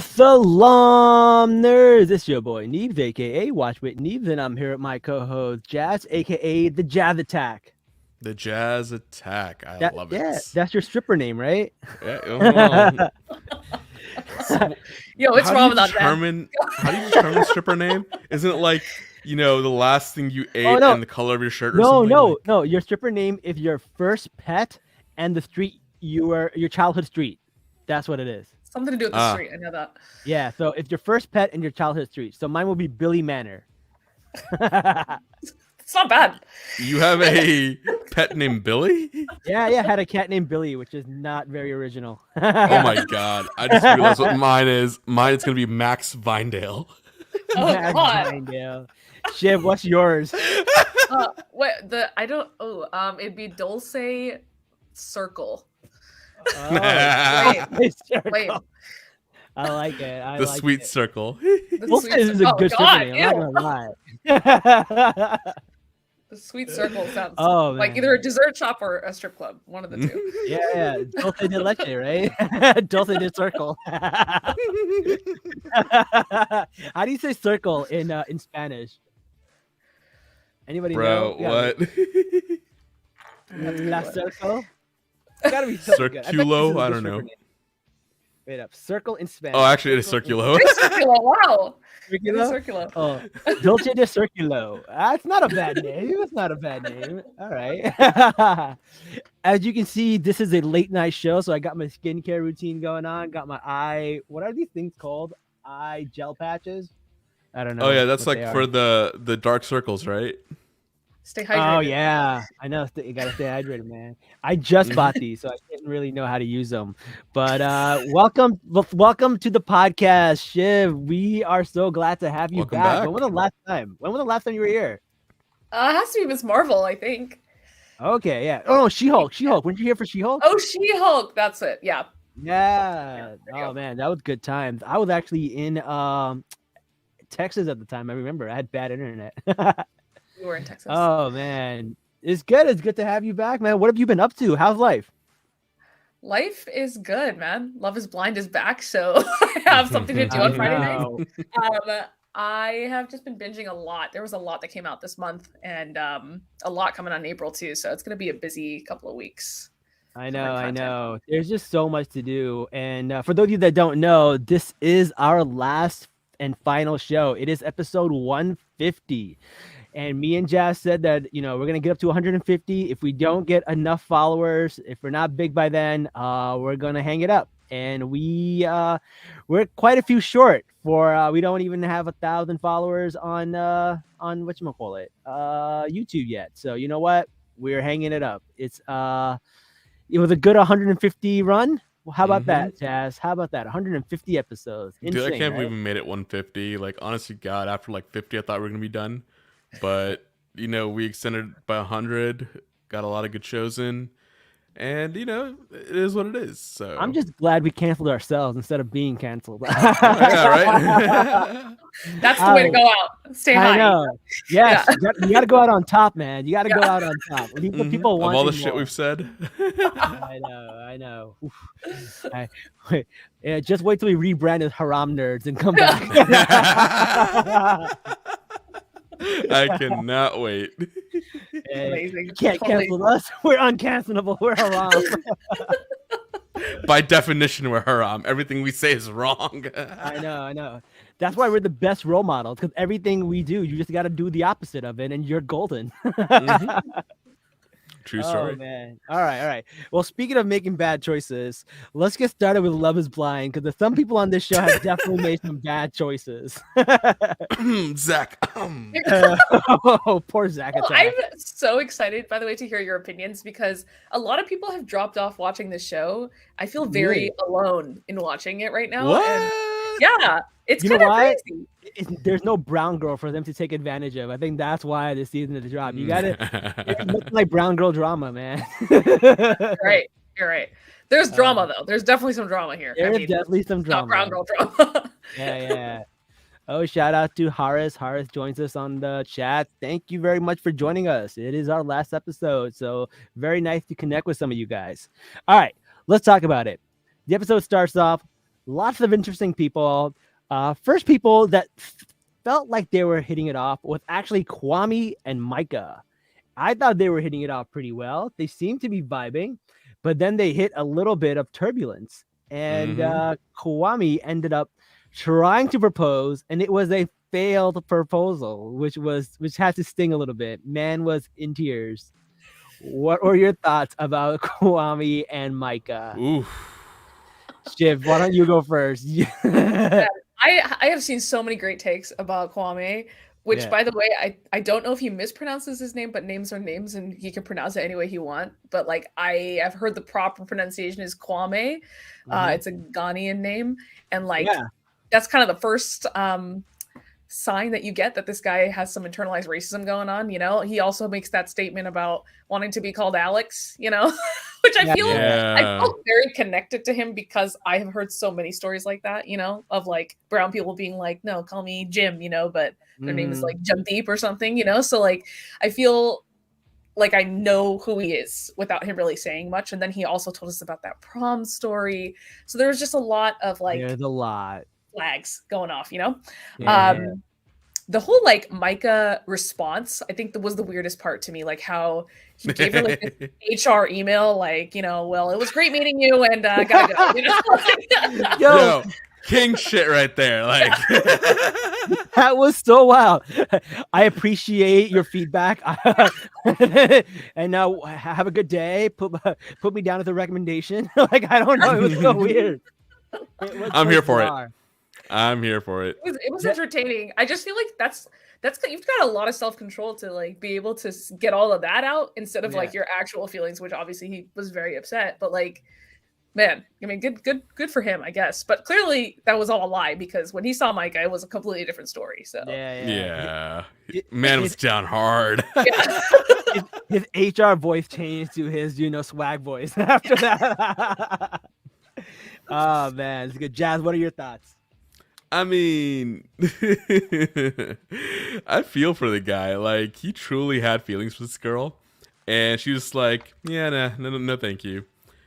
Salaam nerds, it's your boy Neebs, aka Watch with Neebs, and I'm here with my co-host Jazz, aka the Jazz Attack. The Jazz Attack. I That love yeah, it. that's your stripper name, right? Yeah, well, Yo, what's how do wrong you with that, man? determine how do you determine stripper name? Isn't it like, the last thing you ate no. and the color of your shirt or No, something? no, Like, no. Your stripper name is your first pet and the street your childhood street. That's what it is. Something to do with the street. I know that. Yeah, so it's your first pet and your childhood street. So mine will be Billy Manor. It's not bad. you have a pet named Billy? Yeah, I had a cat named Billy, which is not very original. Oh my god. I just realized what mine is. Mine is gonna be Max Vinedale. Oh Max God. Vinedale. Shiv, what's yours? It'd be Dulce Circle. Oh, Wait. I like it. The like sweet it. circle. The Dulce sweet is a oh, good God, stripper name. I'm ew. not gonna lie. The sweet circle sounds man. like either a dessert shop or a strip club. One of the two. Yeah. Dulce de leche, right? Dulce de circle. How do you say circle in Spanish? Anybody know? Bro, what? La circle? It's gotta be something good. Circulo? I don't know. Wait up. Circle in Spanish. Oh, actually, it is circulo. Circulo, wow. Circulo? Circulo. Oh, Dulce de Circulo. That's not a bad name. That's not a bad name. All right. As you can see, this is a late night show, so I got my skincare routine going on. Got my eye. What are these things called? Eye gel patches. I don't know. Oh yeah, that's what like they for are. the dark circles, right? Stay hydrated. Oh yeah, I know. You gotta stay hydrated, man. I just bought these, so I didn't really know how to use them. But welcome to the podcast, Shiv. We are so glad to have you Welcome back. back. When was the last time? When was the last time you were here? It has to be Miss Marvel, I think. Okay, yeah. Oh no, She-Hulk. Weren't you here for She-Hulk? Oh, She-Hulk. That's it. Yeah. Yeah. there you Oh go. man, that was good times. I was actually in Texas at the time. I remember I had bad internet. You were in Texas. Oh man, it's good. It's good to have you back, man. What have you been up to? How's life? Life is good, man. Love is Blind is back, so I have something to do on Friday night. I have just been binging a lot. There was a lot that came out this month, and a lot coming on April too. So it's going to be a busy couple of weeks. I know. There's just so much to do. And for those of you that don't know, this is our last and final show. It is episode 150. And me and Jazz said that, we're going to get up to 150. If we don't get enough followers, if we're not big by then, we're going to hang it up. And we're quite a few short for, we don't even have 1,000 followers on whatchamacallit, YouTube yet. So you know what? We're hanging it up. It was a good 150 run. Well, how about that, Jazz? How about that? 150 episodes. Insane, Dude, I can't right? believe we made it 150. Like, honestly, God, after like 50, I thought we were gonna be done. But we extended by 100, got a lot of good shows in, and it is what it is. So I'm just glad we canceled ourselves instead of being canceled. yeah, right. That's the way to go out. Stay high. I know. Yes, Yeah. you got to go out on top, man. You got to go out on top. People Of want all the shit we've said. I know. Yeah, just wait till we rebrand as Haram Nerds and come back. I cannot wait. Amazing. You can't cancel us. We're uncancelable. We're Haram. By definition, we're haram. Everything we say is wrong. I know. That's why we're the best role models, because everything we do, you just got to do the opposite of it, and you're golden. True story. Oh, man. All right. Well, speaking of making bad choices, let's get started with Love is Blind, because some people on this show have definitely made some bad choices. Zach. Oh, poor Zach. Well, I'm so excited, by the way, to hear your opinions, because a lot of people have dropped off watching the show. I feel very alone in watching it right now. What? And yeah, it's You know kind of why? crazy. There's no brown girl for them to take advantage of. I think that's why this season is dropped. You got it. It's looking like brown girl drama, man. Right. You're right. There's drama, though. There's definitely some drama here. There's definitely some drama. Not brown girl drama. Yeah. Oh, shout out to Haris. Haris joins us on the chat. Thank you very much for joining us. It is our last episode, so very nice to connect with some of you guys. All right, let's talk about it. The episode starts off Lots of interesting people. First people that felt like they were hitting it off was actually Kwame and Micah. I thought they were hitting it off pretty well. They seemed to be vibing, but then they hit a little bit of turbulence. And Kwame ended up trying to propose, and it was a failed proposal, which had to sting a little bit. Man was in tears. What were your thoughts about Kwame and Micah? Oof. Shiv, why don't you go first? I have seen so many great takes about Kwame, which by the way, I don't know if he mispronounces his name, but names are names and he can pronounce it any way he wants. But like I have heard the proper pronunciation is Kwame. It's a Ghanaian name. And like that's kind of the first sign that you get that this guy has some internalized racism going on. You know, he also makes that statement about wanting to be called Alex, you know, which I feel I felt very connected to him because I have heard so many stories like that, you know, of like brown people being like, no, call me Jim, you know, but their name is like Jumdeep or something, you know. So like I feel like I know who he is without him really saying much. And then he also told us about that prom story. So there was just a lot of like there's a lot flags going off, you know. The whole like Micah response, I think that was the weirdest part to me, like how he gave her like this HR email, like, you know, well, it was great meeting you and gotta go, you know. Yo, king shit right there. Like that was so wild. I appreciate your feedback. And now have a good day. Put me down as a recommendation. Like I don't know, it was so weird. I'm here for it. I'm here for it. It was entertaining. I just feel like that's you've got a lot of self-control to like be able to get all of that out instead of like your actual feelings, which obviously he was very upset. But like, man, I mean, good for him, I guess. But clearly that was all a lie because when he saw Micah, it was a completely different story. So man was down hard. His HR voice changed to his, you know, swag voice after that. Oh man, it's good. Jazz, what are your thoughts? I mean, I feel for the guy. Like, he truly had feelings for this girl. And she was like, yeah, no, thank you.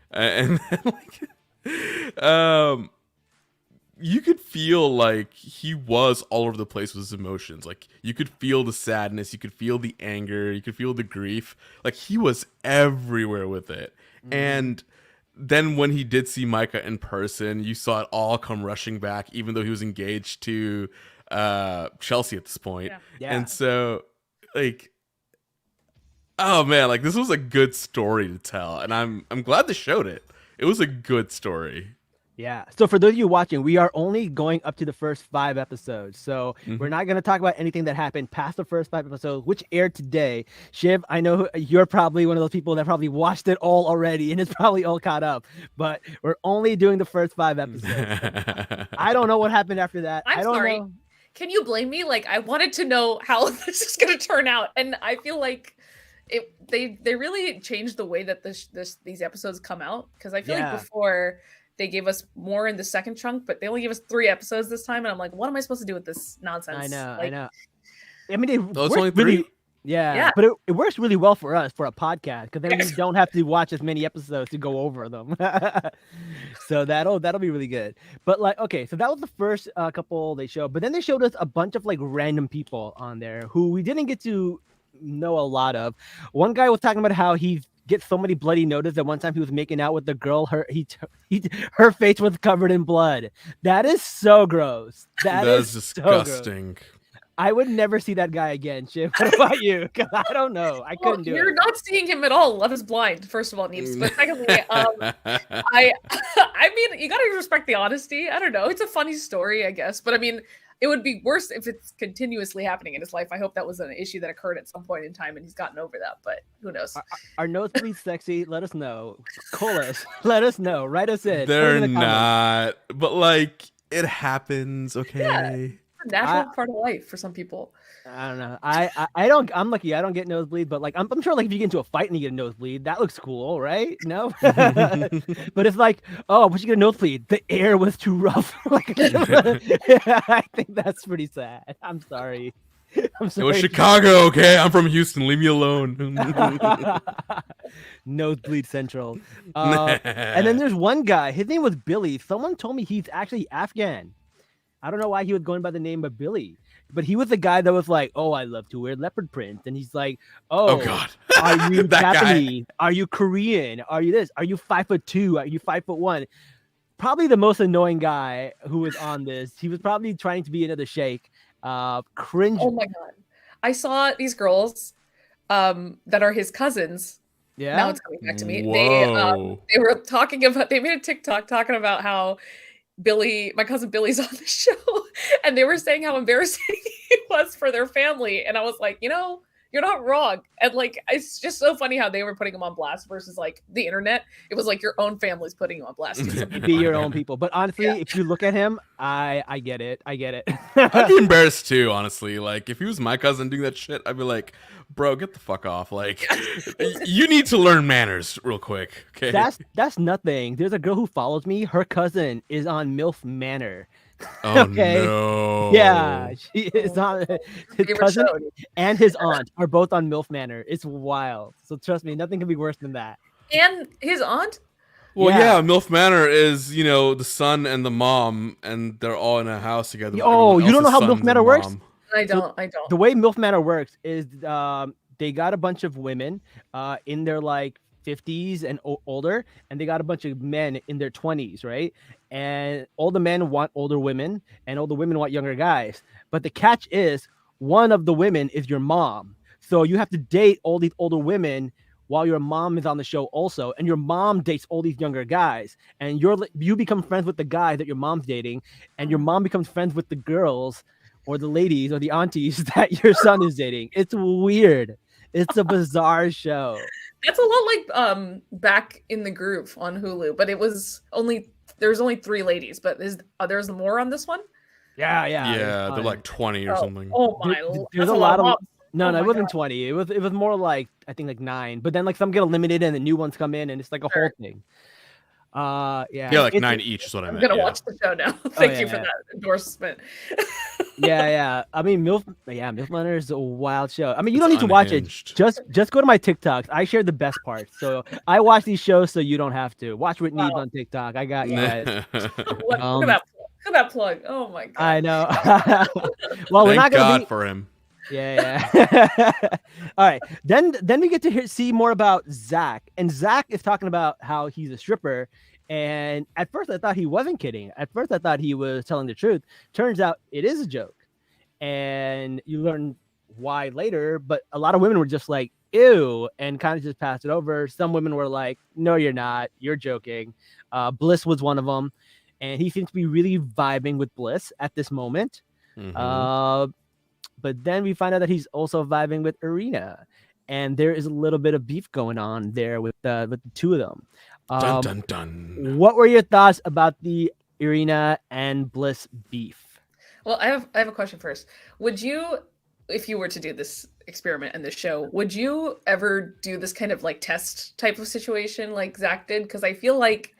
And then, like, you could feel like he was all over the place with his emotions. Like, you could feel the sadness. You could feel the anger. You could feel the grief. Like, he was everywhere with it. And then when he did see Micah in person, you saw it all come rushing back, even though he was engaged to Chelsea at this point. And so, like, oh man, like this was a good story to tell, and I'm glad they showed it. It was a good story. Yeah. So for those of you watching, we are only going up to the first 5 episodes. So we're not going to talk about anything that happened past the first 5 episodes, which aired today. Shiv, I know you're probably one of those people that probably watched it all already and it's probably all caught up, but we're only doing the first 5 episodes. I don't know what happened after that. I'm sorry. Can you blame me? Like, I wanted to know how this is going to turn out. And I feel like they really changed the way that these episodes come out. Because I feel like before they gave us more in the second chunk, but they only gave us 3 episodes this time. And I'm like, what am I supposed to do with this nonsense? I know. I mean, it's only 3. But it works really well for us for a podcast because then we don't have to watch as many episodes to go over them. So that'll be really good. But like, okay, so that was the first couple they showed, but then they showed us a bunch of like random people on there who we didn't get to know a lot of. One guy was talking about how he gets so many bloody noses that one time he was making out with the girl, her face was covered in blood. That is so gross. That is disgusting. So I would never see that guy again. Shiv, what about you? Because I don't know. I couldn't do it. You're not seeing him at all. Love is blind, first of all, Neeps. But secondly, I mean, you gotta respect the honesty. I don't know. It's a funny story, I guess. But I mean, it would be worse if it's continuously happening in his life. I hope that was an issue that occurred at some point in time and he's gotten over that, but who knows? Are nosebleeds sexy? Let us know. Call us. Let us know. Write us in. They're not, but like, it happens, okay? Yeah, it's a natural part of life for some people. I don't know. I don't. I'm lucky. I don't get nosebleed, but like I'm sure like if you get into a fight and you get a nosebleed, that looks cool, right? No, but it's like, oh, but you get a nosebleed. The air was too rough. Like, I think that's pretty sad. I'm sorry. I'm It was sorry. Chicago, okay? I'm from Houston. Leave me alone. Nosebleed Central. And then there's one guy. His name was Billy. Someone told me he's actually Afghan. I don't know why he was going by the name of Billy, but he was the guy that was like, "Oh, I love to wear leopard print," and he's like, Oh "Oh, God, are you that guy. Japanese? Are you Korean? Are you this? Are you 5'2"? Are you 5'1"?" Probably the most annoying guy who was on this. He was probably trying to be another Sheikh. Cringe. Oh my god. I saw these girls that are his cousins. Now Yeah. it's coming back to me. Whoa. They were talking about they made a TikTok talking about how my cousin Billy's on the show, and they were saying how embarrassing he was for their family. And I was like, you're not wrong. And like, it's just so funny how they were putting him on blast versus like the internet. It was like your own family's putting you on blast. Be your own people. But honestly, if you look at him, I get it. I get it. I'd be embarrassed too, honestly. Like, if he was my cousin doing that shit, I'd be like, bro, get the fuck off. Like, you need to learn manners real quick, okay? That's nothing. There's a girl who follows me. Her cousin is on MILF Manor. Oh, Okay. no. Yeah, she is on. His Favorite cousin show. and his aunt are both on MILF Manor. It's wild. So trust me, nothing can be worse than that. And his aunt? Well, Yeah. yeah, MILF Manor is, the son and the mom, and they're all in a house together. with Oh, everyone you don't know else's how sons MILF and Manor works? mom. I don't. The way MILF Manor works is they got a bunch of women in their like 50s and older, and they got a bunch of men in their 20s, right? And all the men want older women, and all the women want younger guys. But the catch is one of the women is your mom. So you have to date all these older women while your mom is on the show also, and your mom dates all these younger guys, and you become friends with the guy that your mom's dating, and your mom becomes friends with the girls or the ladies or the aunties that your son is dating. It's weird. It's a bizarre show. That's a lot like Back in the Groove on Hulu, but there's only 3 ladies, but there's more on this one? Yeah. Yeah, they're like 20 or something. Oh my, There's that's a lot of moms. no, Oh it my wasn't God. 20. It was more like I think like 9. But then like some get eliminated and the new ones come in and it's like a whole Sure. thing. Yeah. Yeah, like 9 each is what I I'm meant. gonna Yeah. watch the show now. Thank you for yeah. that endorsement. Yeah. I mean, MILF Manor is a wild show. I mean, you don't need to watch it. Unhinged. Just go to my TikToks. I share the best parts. So I watch these shows so you don't have to. Watch Whitney Wow. on TikTok. I got you guys. Look at that plug. Oh my god. I know. Well, we're not Thank gonna God for him. Yeah. All right. Then we get to see more about Zach, and Zach is talking about how he's a stripper. And at first, I thought he wasn't kidding. At first, I thought he was telling the truth. Turns out it is a joke, and you learn why later. But a lot of women were just like, "Ew," and kind of just passed it over. Some women were like, "No, you're not. You're joking." Bliss was one of them, and he seems to be really vibing with Bliss at this moment. Mhm. But then we find out that he's also vibing with Irina, and there is a little bit of beef going on there with the two of them. Dun dun dun. What were your thoughts about the Irina and Bliss beef? Well, I have a question first. Would you, if you were to do this experiment in this show, would you ever do this kind of like test type of situation like Zach did? Because I feel like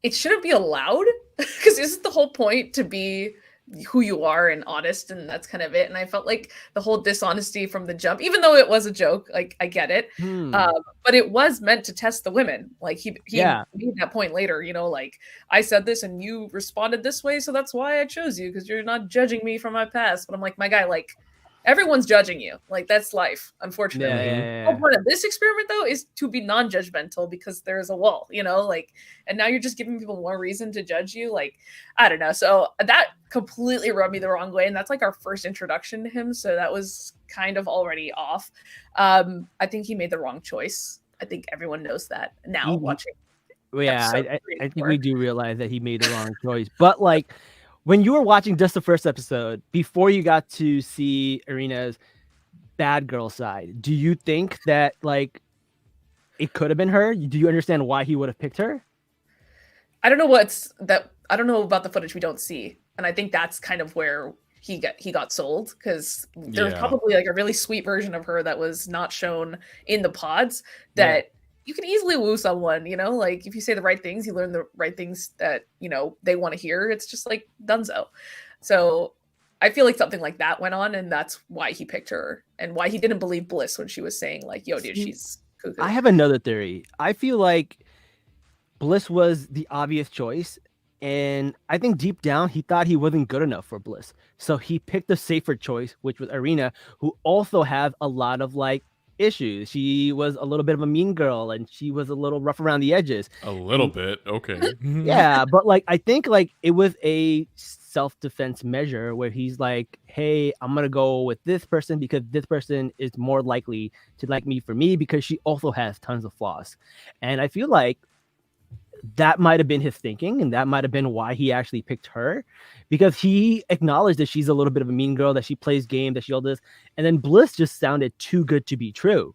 it shouldn't be allowed. Because isn't the whole point to be who you are and honest, and that's kind of it. And I felt like the whole dishonesty from the jump, even though it was a joke, like I get it, but it was meant to test the women. Like he made that point later, like I said this and you responded this way, so that's why I chose you, because you're not judging me from my past. But I'm like, my guy, like everyone's judging you. Like that's life, unfortunately. Yeah. The whole point of this experiment though is to be non-judgmental, because there's a wall, like, and now you're just giving people more reason to judge you. Like, I don't know. So that completely rubbed me the wrong way. And that's like our first introduction to him. So that was kind of already off. I think he made the wrong choice. I think everyone knows that now watching. Well, yeah, I think we do realize that he made the wrong choice. But like, when you were watching just the first episode, before you got to see Irina's bad girl side, do you think that like it could have been her? Do you understand why he would have picked her? I don't know I don't know about the footage we don't see, and I think that's kind of where he got sold, because there's probably like a really sweet version of her that was not shown in the pods that. You can easily woo someone, like if you say the right things, you learn the right things that, they want to hear. It's just like dunzo. So I feel like something like that went on, and that's why he picked her, and why he didn't believe Bliss when she was saying like, "Yo, dude, she's cuckoo." I have another theory. I feel like Bliss was the obvious choice, and I think deep down he thought he wasn't good enough for Bliss, so he picked the safer choice, which was Irina, who also has a lot of like issues. She was a little bit of a mean girl, and she was a little rough around the edges. A little bit, okay. Yeah, but like I think like it was a self-defense measure where he's like, hey, I'm gonna go with this person because this person is more likely to like me for me because she also has tons of flaws. And I feel like that might have been his thinking, and that might have been why he actually picked her, because he acknowledged that she's a little bit of a mean girl, that she plays game, that she all this, and then Bliss just sounded too good to be true.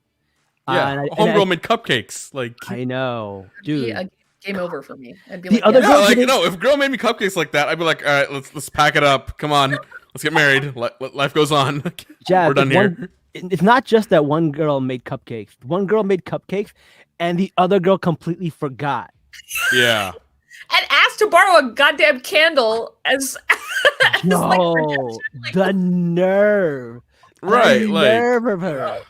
Yeah, homegirl made cupcakes. Like, I know, Dude. dude. Game over for me. I'd be The like, other yeah. girl like, no, if girl made me cupcakes like that, I'd be like, all right, let's pack it up. Come on, let's get married. Life goes on. Jazz, we're done here. It's not just that one girl made cupcakes. One girl made cupcakes, and the other girl completely forgot. Yeah. And asked to borrow a goddamn candle as No, the nerve. Right, the like nerve of her.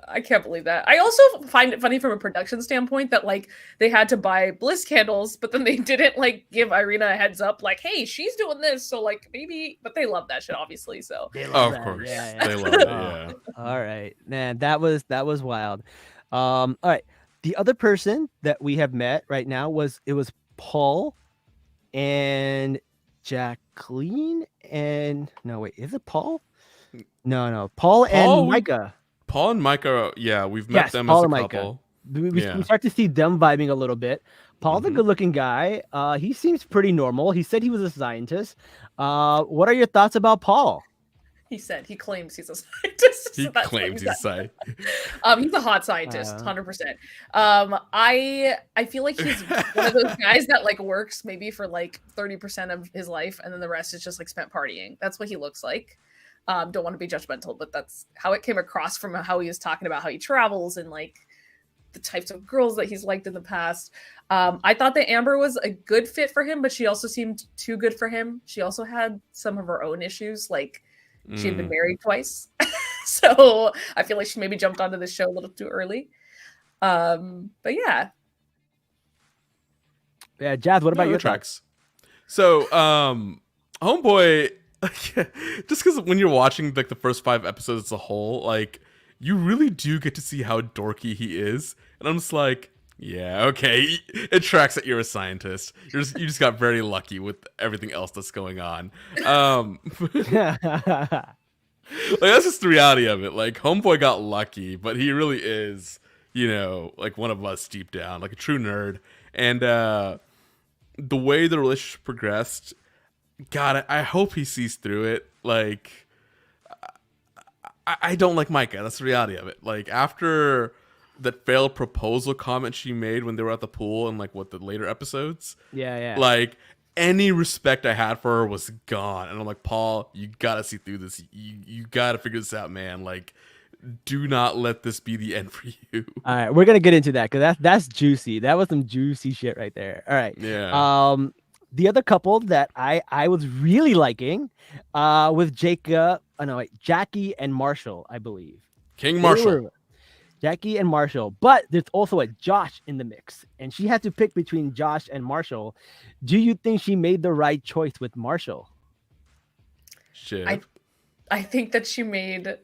I can't believe that. I also find it funny from a production standpoint that like they had to buy Bliss candles, but then they didn't like give Irina a heads up, like, hey, she's doing this, so like maybe. But they love that shit, obviously. So of course, they love it. Yeah. All right, man, that was wild. All right, the other person that we have met right now was Paul and Jacqueline, and no, wait, is it Paul? No, Paul and Micah. Paul and Micah, yeah, we've met them Paul as a and couple. We start to see them vibing a little bit. Paul's a good-looking guy. He seems pretty normal. He said he was a scientist. What are your thoughts about Paul? he claims he's a scientist. He claims he's a scientist. He's a hot scientist, 100%. I feel like he's one of those guys that like works maybe for like 30% of his life, and then the rest is just like spent partying. That's what he looks like. Don't want to be judgmental, but that's how it came across from how he was talking about how he travels and like the types of girls that he's liked in the past. I thought that Amber was a good fit for him, but she also seemed too good for him. She also had some of her own issues, like she had been married twice. So I feel like she maybe jumped onto this show a little too early. But yeah. Yeah, Jazz, what about your tracks? So, Homeboy, just because when you're watching like the first 5 episodes as a whole, like you really do get to see how dorky he is, and I'm just like, yeah, okay, it tracks that you're a scientist. You just got very lucky with everything else that's going on. Like that's just the reality of it. Like Homeboy got lucky, but he really is, like one of us deep down, like a true nerd. And the way the relationship progressed, God, I hope he sees through it. Like, I don't like Micah. That's the reality of it. Like, after that failed proposal comment she made when they were at the pool and, like, the later episodes. Yeah. Like, any respect I had for her was gone. And I'm like, Paul, you gotta see through this. You gotta figure this out, man. Like, do not let this be the end for you. All right, we're gonna get into that because that's juicy. That was some juicy shit right there. All right. Yeah. The other couple that I was really liking was Jackie and Marshall, I believe. King Marshall. Jackie and Marshall. But there's also a Josh in the mix, and she had to pick between Josh and Marshall. Do you think she made the right choice with Marshall? Shit. I think that she made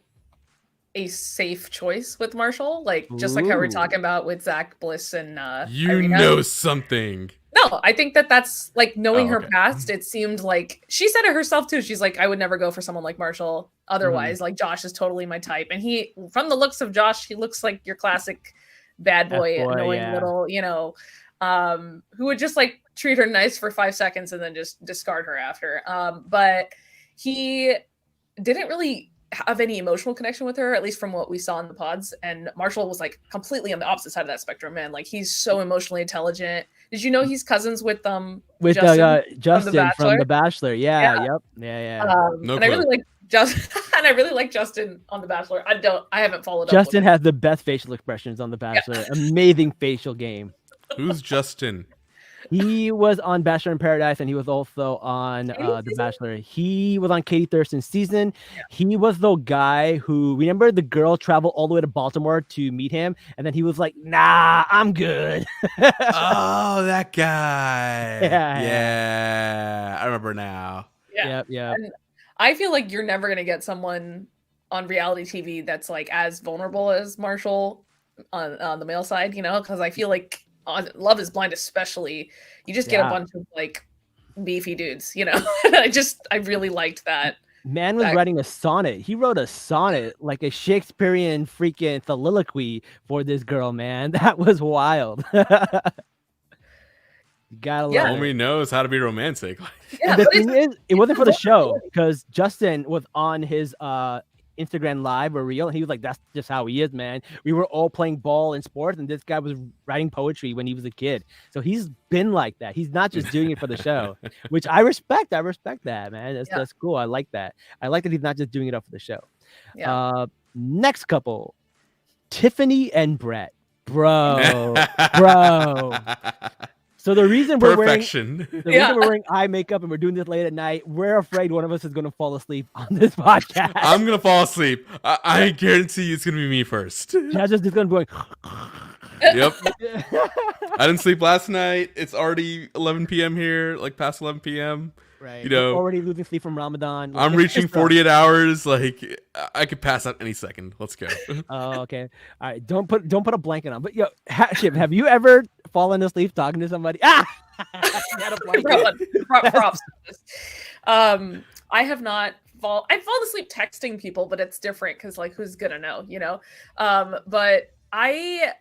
a safe choice with Marshall, like just like how we're talking about with Zach, Bliss, and Irina. Know something. No, I think that's like knowing her past. It seemed like she said it herself too. She's like, I would never go for someone like Marshall. Otherwise, like Josh is totally my type. And he, from the looks of Josh, he looks like your classic bad boy annoying little, who would just like treat her nice for 5 seconds and then just discard her after. But he didn't really have any emotional connection with her, at least from what we saw in the pods. And Marshall was like completely on the opposite side of that spectrum, man. Like he's so emotionally intelligent. Did you know he's cousins with Justin from The Bachelor? Yeah. Yep. Yeah. And I really like Justin. And I really like Justin on The Bachelor. I haven't followed Justin has the best facial expressions on The Bachelor. Yeah. Amazing facial game. Who's Justin? He was on Bachelor in Paradise, and he was also on Katie's The season? Bachelor. He was on Katie Thurston's season. He was the guy who, remember the girl traveled all the way to Baltimore to meet him, and then he was like, "Nah, I'm good." Oh, that guy. Yeah. Yeah, I remember now. Yeah. Yep. And I feel like you're never gonna get someone on reality TV that's like as vulnerable as Marshall on the male side, you know, because I feel like on Love is Blind especially, you just get a Yeah. bunch of like beefy dudes, you know. I really liked that. Man was That- writing a sonnet. He wrote a sonnet, like a Shakespearean freaking soliloquy for this girl, man. That was wild. You gotta Yeah. love Homie it. knows how to be romantic. Yeah, And the but thing is, it it's wasn't a for the show vulnerability. because Justin was on his Instagram live or reel, and he was like, "That's just how he is, man." We were all playing ball and sports, and this guy was writing poetry when he was a kid. So he's been like that. He's not just doing it for the show, which I respect. I respect that, man. Yeah. That's cool. I like that. I like that he's not just doing it up for the show. Yeah. Next couple, Tiffany and Brett, bro. So the reason we're wearing Perfection. the reason we're wearing eye makeup and we're doing this late at night, we're afraid one of us is going to fall asleep on this podcast. I'm gonna fall asleep. I guarantee you it's gonna be me first. Jazz is just going to be Yep. going. I didn't sleep last night. It's already 11 p.m. here, like past 11 p.m. Right. You know, we're already losing sleep from Ramadan. Like, I'm reaching 48 hours. Like I could pass out any second. Let's go. Oh, okay. All right. Don't put a blanket on. But yo, Ship, have you ever fallen asleep talking to somebody? Ah, you had a blanket. Props. I have not I've fallen asleep texting people, but it's different because like who's gonna know, you know? But I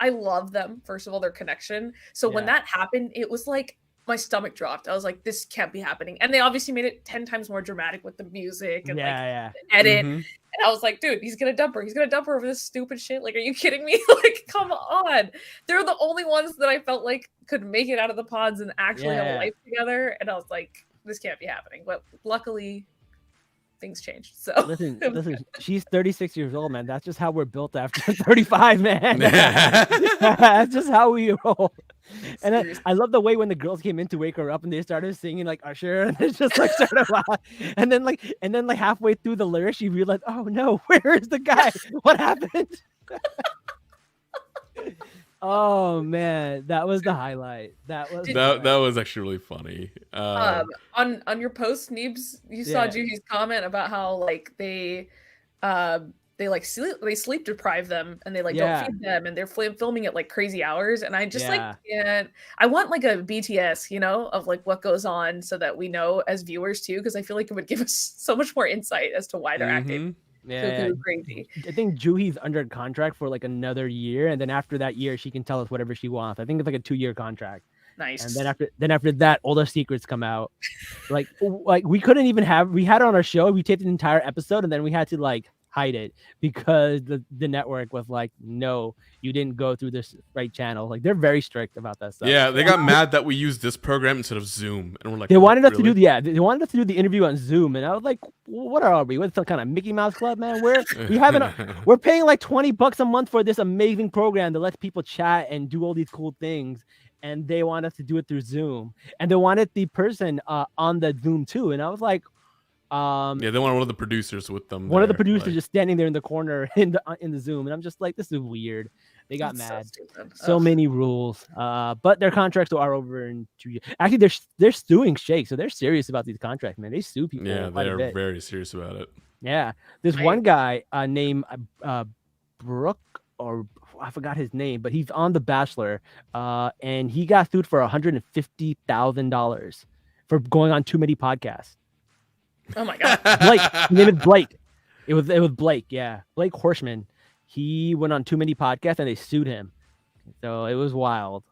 love them, first of all, their connection. So when Yeah. that happened, it was like my stomach dropped. I was like, this can't be happening. And they obviously made it 10 times more dramatic with the music and Yeah. the edit. Mhm. And I was like, dude, he's gonna dump her. He's gonna dump her over this stupid shit. Like, are you kidding me? Like, come on. They're the only ones that I felt like could make it out of the pods and actually have a Yeah. life together. And I was like, this can't be happening. But luckily, things changed. So Listen, she's 36 years old, man. That's just how we're built after 35, man. That's just how we roll. And then, Seriously. I love the way when the girls came in to wake her up and they started singing like Usher, and it's just like started loud. And then like halfway through the lyrics, she realized, oh no, where is the guy? What happened? Oh man, that was the highlight. That was that was actually really funny. On your post, Neebs, you saw Yeah. Juhi's comment about how like they like sleep deprive them and they like Yeah. don't feed them and they're filming at like crazy hours, and I just Yeah. like can't. I want like a BTS, you know, of like what goes on so that we know as viewers too, because I feel like it would give us so much more insight as to why they're acting yeah. cuckoo crazy. I think Juhi's under contract for like another year, and then after that year, she can tell us whatever she wants. I think it's like a 2-year contract. Nice. And then after that, all the secrets come out. Like we couldn't even we had it on our show. We taped an entire episode, and then we had to like hide it because the network was like, no, you didn't go through this right channel. Like they're very strict about that stuff. Yeah, they got mad that we used this program instead of Zoom, and we're like, They wanted us really? to do they wanted us to do the interview on Zoom, and I was like, what are we? What, some kind of Mickey Mouse Club, man? We're paying like $20 a month for this amazing program that lets people chat and do all these cool things, and they want us to do it through Zoom, and they wanted the person on the Zoom too, and I was like, yeah, they wanted one of the producers with them. one of the there, producers like- just standing there in the corner in the Zoom, and I'm just like, this is weird. They got That's mad. so stupid. So Ugh. many rules, but their contracts are over in 2 years. Actually, they're suing Shake, so they're serious about these contracts, man. They sue people. Yeah, quite they a are bit. very serious about it. Yeah, this Right. one guy named Brooke, or I forgot his name, but he's on The Bachelor, and he got sued for $150,000 for going on too many podcasts. Oh my god. Blake, his name is Blake. It was Blake, yeah, Blake Horshman. He went on too many podcasts, and they sued him. So it was wild.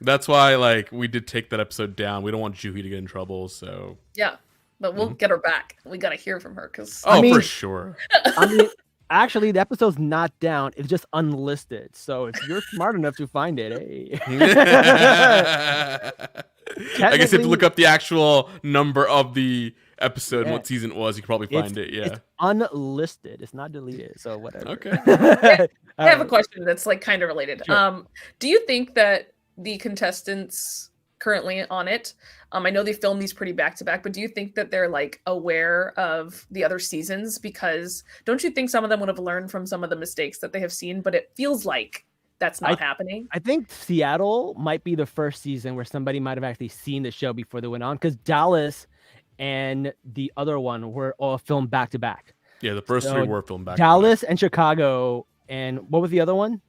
That's why, like, we did take that episode down. We don't want Juhi to get in trouble, so. Yeah. But we'll get her back. We gotta hear from her because Oh, I mean- for sure. I mean, actually, the episode's not down. It's just unlisted. So if you're smart enough to find it, hey. I guess if you look up the actual number of the episode and Yeah. what season it was, you could probably find it. Yeah. It's unlisted. It's not deleted. So whatever. Okay. I have a question that's like kind of related. Sure. Do you think that the contestants currently on it? I know they film these pretty back to back, but do you think that they're like aware of the other seasons? Because don't you think some of them would have learned from some of the mistakes that they have seen? But it feels like that's not happening. I think Seattle might be the first season where somebody might have actually seen the show before they went on, because Dallas and the other one were all filmed back to back. Yeah, the first three were filmed back. Dallas and Chicago, and what was the other one?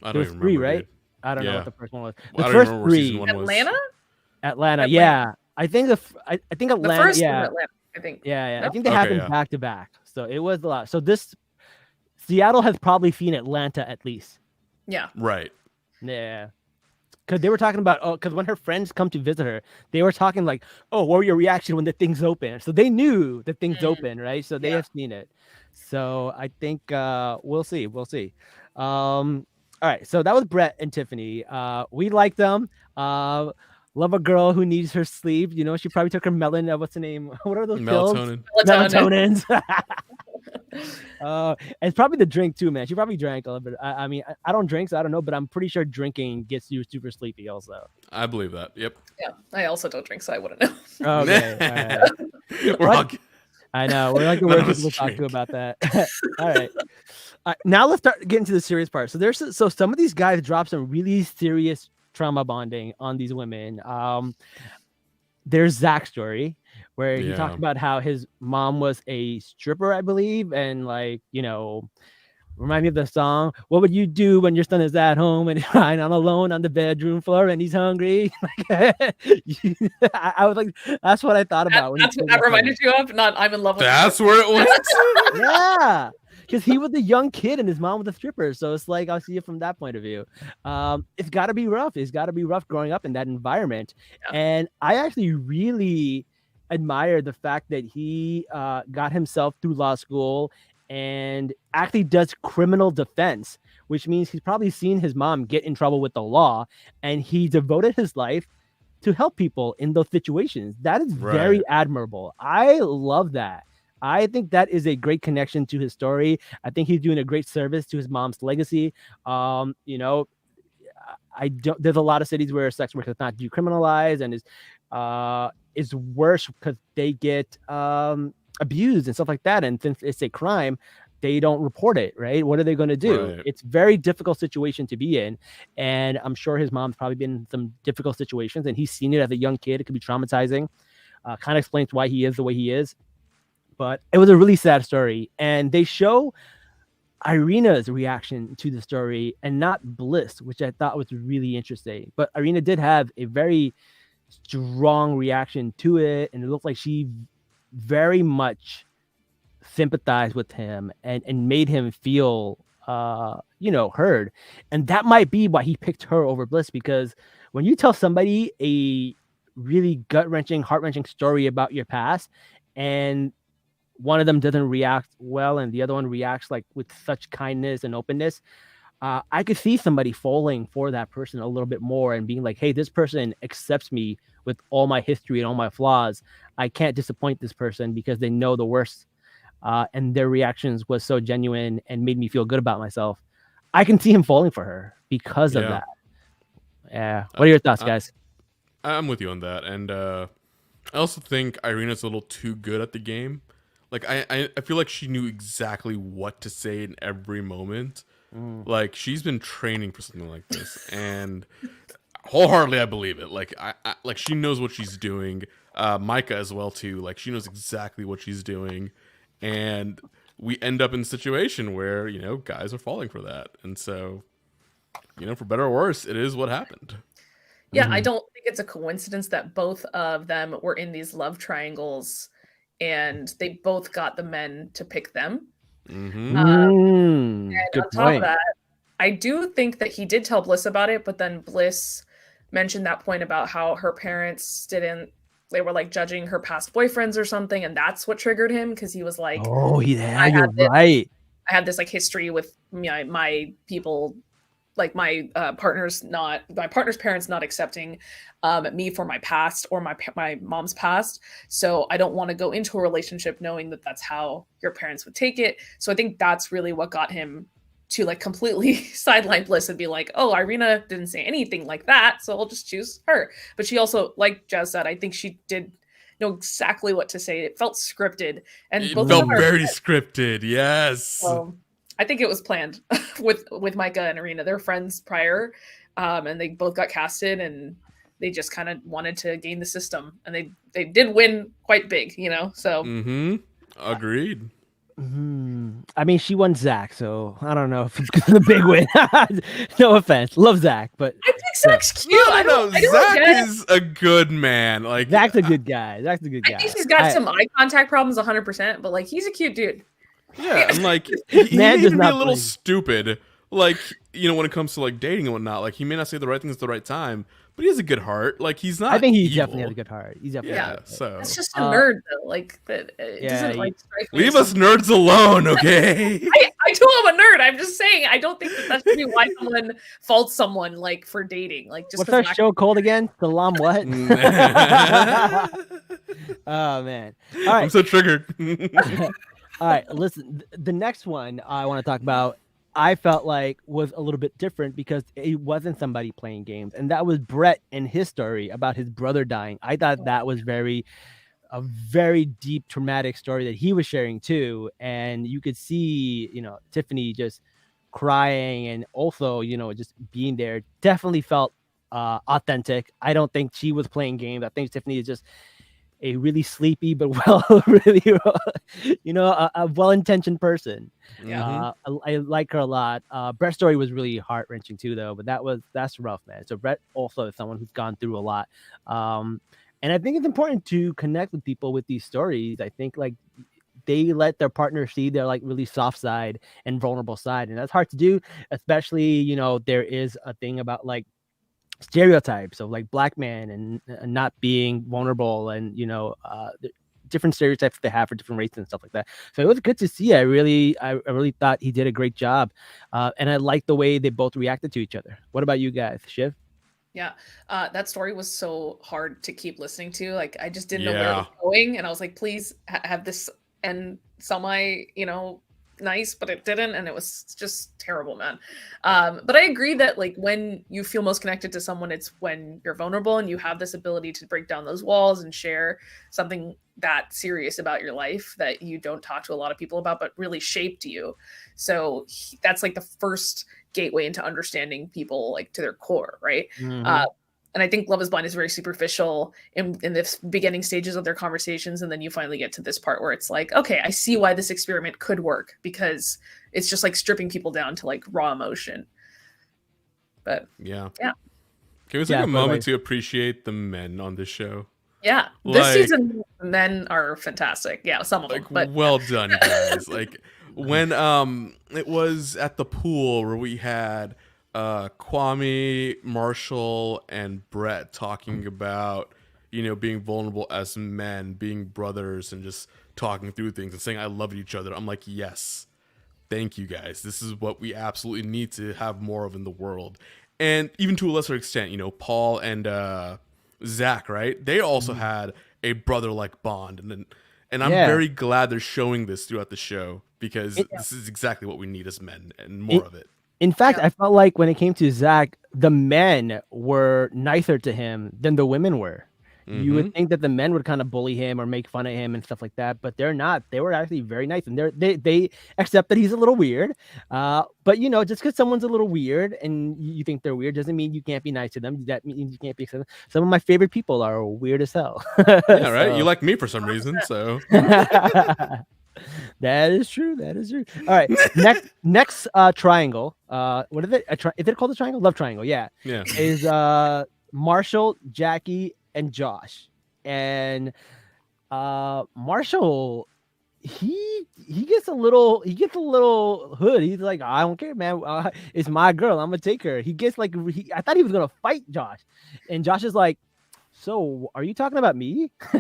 I don't even three, remember, right? dude. I don't know what the first one was. I The don't first remember where season three, one was. Atlanta, yeah. I think I think the Atlanta. first Yeah, one, Atlanta, I think. yeah. No? I think they happened back to back, so it was a lot. So this Seattle has probably seen Atlanta at least. Yeah. Right. Yeah. Because they were talking about, because when her friends come to visit her, they were talking like, oh, what were your reaction when the things open? So they knew the things open, right? So they have seen it. So I think we'll see. We'll see. All right. So that was Brett and Tiffany. We like them. Love a girl who needs her sleep. You know, she probably took her what's the name? What are those pills? Melatonins. It's probably the drink too, man. She probably drank a little bit. I mean, I don't drink, so I don't know, but I'm pretty sure drinking gets you super sleepy also. I believe that. Yep. Yeah, I also don't drink, so I wouldn't know. Okay. All right. I know. We're like the worst people to talk to about that. All right. Now let's start getting to the serious part. So some of these guys drop some really serious trauma bonding on these women. There's Zach's story, where he talked about how his mom was a stripper, I believe, and like, you know, remind me of the song, what would you do when your son is at home and I'm alone on the bedroom floor and he's hungry? I was like, that's what I thought about. That's what that reminded you of? Not I'm in love with That's where it went? Yeah. Because he was a young kid and his mom was a stripper. So it's like, I'll see it from that point of view. It's got to be rough. It's got to be rough growing up in that environment. Yeah. And I actually really admire the fact that he got himself through law school and actually does criminal defense, which means he's probably seen his mom get in trouble with the law, and he devoted his life to help people in those situations. That is very admirable. I love that. I think that is a great connection to his story. I think he's doing a great service to his mom's legacy. You know, there's a lot of cities where sex work is not decriminalized and is worse because they get abused and stuff like that. And since it's a crime, they don't report it, right? What are they going to do? Right. It's a very difficult situation to be in. And I'm sure his mom's probably been in some difficult situations, and he's seen it as a young kid. It could be traumatizing. Kind of explains why he is the way he is. But it was a really sad story. And they show Irina's reaction to the story and not Bliss, which I thought was really interesting. But Irina did have a very strong reaction to it, and it looked like she very much sympathized with him and made him feel heard. And that might be why he picked her over Bliss, because when you tell somebody a really gut-wrenching, heart-wrenching story about your past, and one of them doesn't react well and the other one reacts like with such kindness and openness, I could see somebody falling for that person a little bit more and being like, hey, this person accepts me with all my history and all my flaws. I can't disappoint this person because they know the worst. And their reactions was so genuine and made me feel good about myself. I can see him falling for her because of that. Yeah. What are your thoughts, guys? I'm with you on that. And I also think Irina's a little too good at the game. Like, I feel like she knew exactly what to say in every moment. Like, she's been training for something like this, and wholeheartedly I believe it. Like, I like, she knows what she's doing. Micah as well too. Like, she knows exactly what she's doing, and we end up in a situation where, you know, guys are falling for that. And so, you know, for better or worse, it is what happened. Yeah, I don't think it's a coincidence that both of them were in these love triangles and they both got the men to pick them. And on top of that, I do think that he did tell Bliss about it, but then Bliss mentioned that point about how her parents they were like judging her past boyfriends or something, and that's what triggered him, because he was like, oh yeah, you're right. I had this like history with my people, like my partner's parents not accepting me for my past or my mom's past. So I don't want to go into a relationship knowing that that's how your parents would take it. So I think that's really what got him to like completely sideline Bliss and be like, oh, Irina didn't say anything like that, so I'll just choose her. But she also, like Jazz said, I think she did know exactly what to say. It felt scripted, and It both of them felt are very scripted. Yes. I think it was planned with Micah and Irina. They're friends prior, and they both got casted, and they just kind of wanted to game the system, and they did win quite big, you know. So Agreed. I mean, she won Zach, so I don't know if it's the big win. No offense, love Zach, but I think Zach's cute. No. Zach is a good man. Like Zach's a good guy. Zach's a good guy. I think he's got some eye contact problems, 100%, but like he's a cute dude. Yeah, and like he Man may does even be a not little believe. stupid. Like, you know, when it comes to like dating and whatnot, like he may not say the right things at the right time, but he has a good heart. Like he's not. I think he evil. definitely has a good heart. He's definitely Yeah. So That's just a nerd though. Like that Yeah, doesn't like strike me. leave as us nerds alone, okay? I told him a nerd. I'm just saying I don't think that should be why someone faults someone like for dating. Like just what's 'cause our show called again? Salaam what? Mm. Oh man! All right, I'm so triggered. all right. Listen, the next one I want to talk about, I felt like was a little bit different because it wasn't somebody playing games, and that was Brett and his story about his brother dying. I thought that was a very deep, traumatic story that he was sharing too, and you could see, Tiffany just crying and also, just being there. Definitely felt authentic. I don't think she was playing games. I think Tiffany is just a really sleepy but really a well-intentioned person. I like her a lot. Brett's story was really heart-wrenching too though, but that's rough, man. So Brett also is someone who's gone through a lot, and I think it's important to connect with people with these stories. I think like they let their partner see their like really soft side and vulnerable side, and that's hard to do, especially there is a thing about like stereotypes of like black men and not being vulnerable, and the different stereotypes they have for different races and stuff like that. So it was good to see. I really thought he did a great job, and I liked the way they both reacted to each other. What about you guys, Shiv? Yeah, that story was so hard to keep listening to. Like I just didn't know where it was going, and I was like, please have this end semi, nice, but it didn't, and it was just terrible, man. But I agree that like when you feel most connected to someone, it's when you're vulnerable and you have this ability to break down those walls and share something that serious about your life that you don't talk to a lot of people about, but really shaped you. So that's like the first gateway into understanding people like to their core, right? And I think Love is Blind is very superficial in the beginning stages of their conversations. And then you finally get to this part where it's like, okay, I see why this experiment could work, because it's just like stripping people down to like raw emotion. But yeah. Give us Yeah, a but, moment like- to appreciate the men on this show. yeah, this season men are fantastic. Yeah, some of them. But well done, guys. Like when it was at the pool where we had Kwame, Marshall, and Brett talking about being vulnerable as men, being brothers, and just talking through things and saying I love each other. I'm like, yes, thank you guys. This is what we absolutely need to have more of in the world. And even to a lesser extent, Paul and Zach, right? They also had a brother-like bond, and I'm very glad they're showing this throughout the show, because this is exactly what we need as men, and more of it. In fact, I felt like when it came to Zach, the men were nicer to him than the women were. You would think that the men would kind of bully him or make fun of him and stuff like that, but they're not. They were actually very nice, and they accept that he's a little weird. But just because someone's a little weird and you think they're weird doesn't mean you can't be nice to them. That means you can't be accepted. Some of my favorite people are weird as hell. Yeah, right. So. You like me for some reason, so. That is true. All right. Next triangle. What is it? Is it called the triangle? Love triangle. Yeah. Is Marshall, Jackie, and Josh. And Marshall, he gets a little hood. He's like, I don't care, man. It's my girl. I'm gonna take her. He gets like, I thought he was gonna fight Josh, and Josh is like, so are you talking about me? I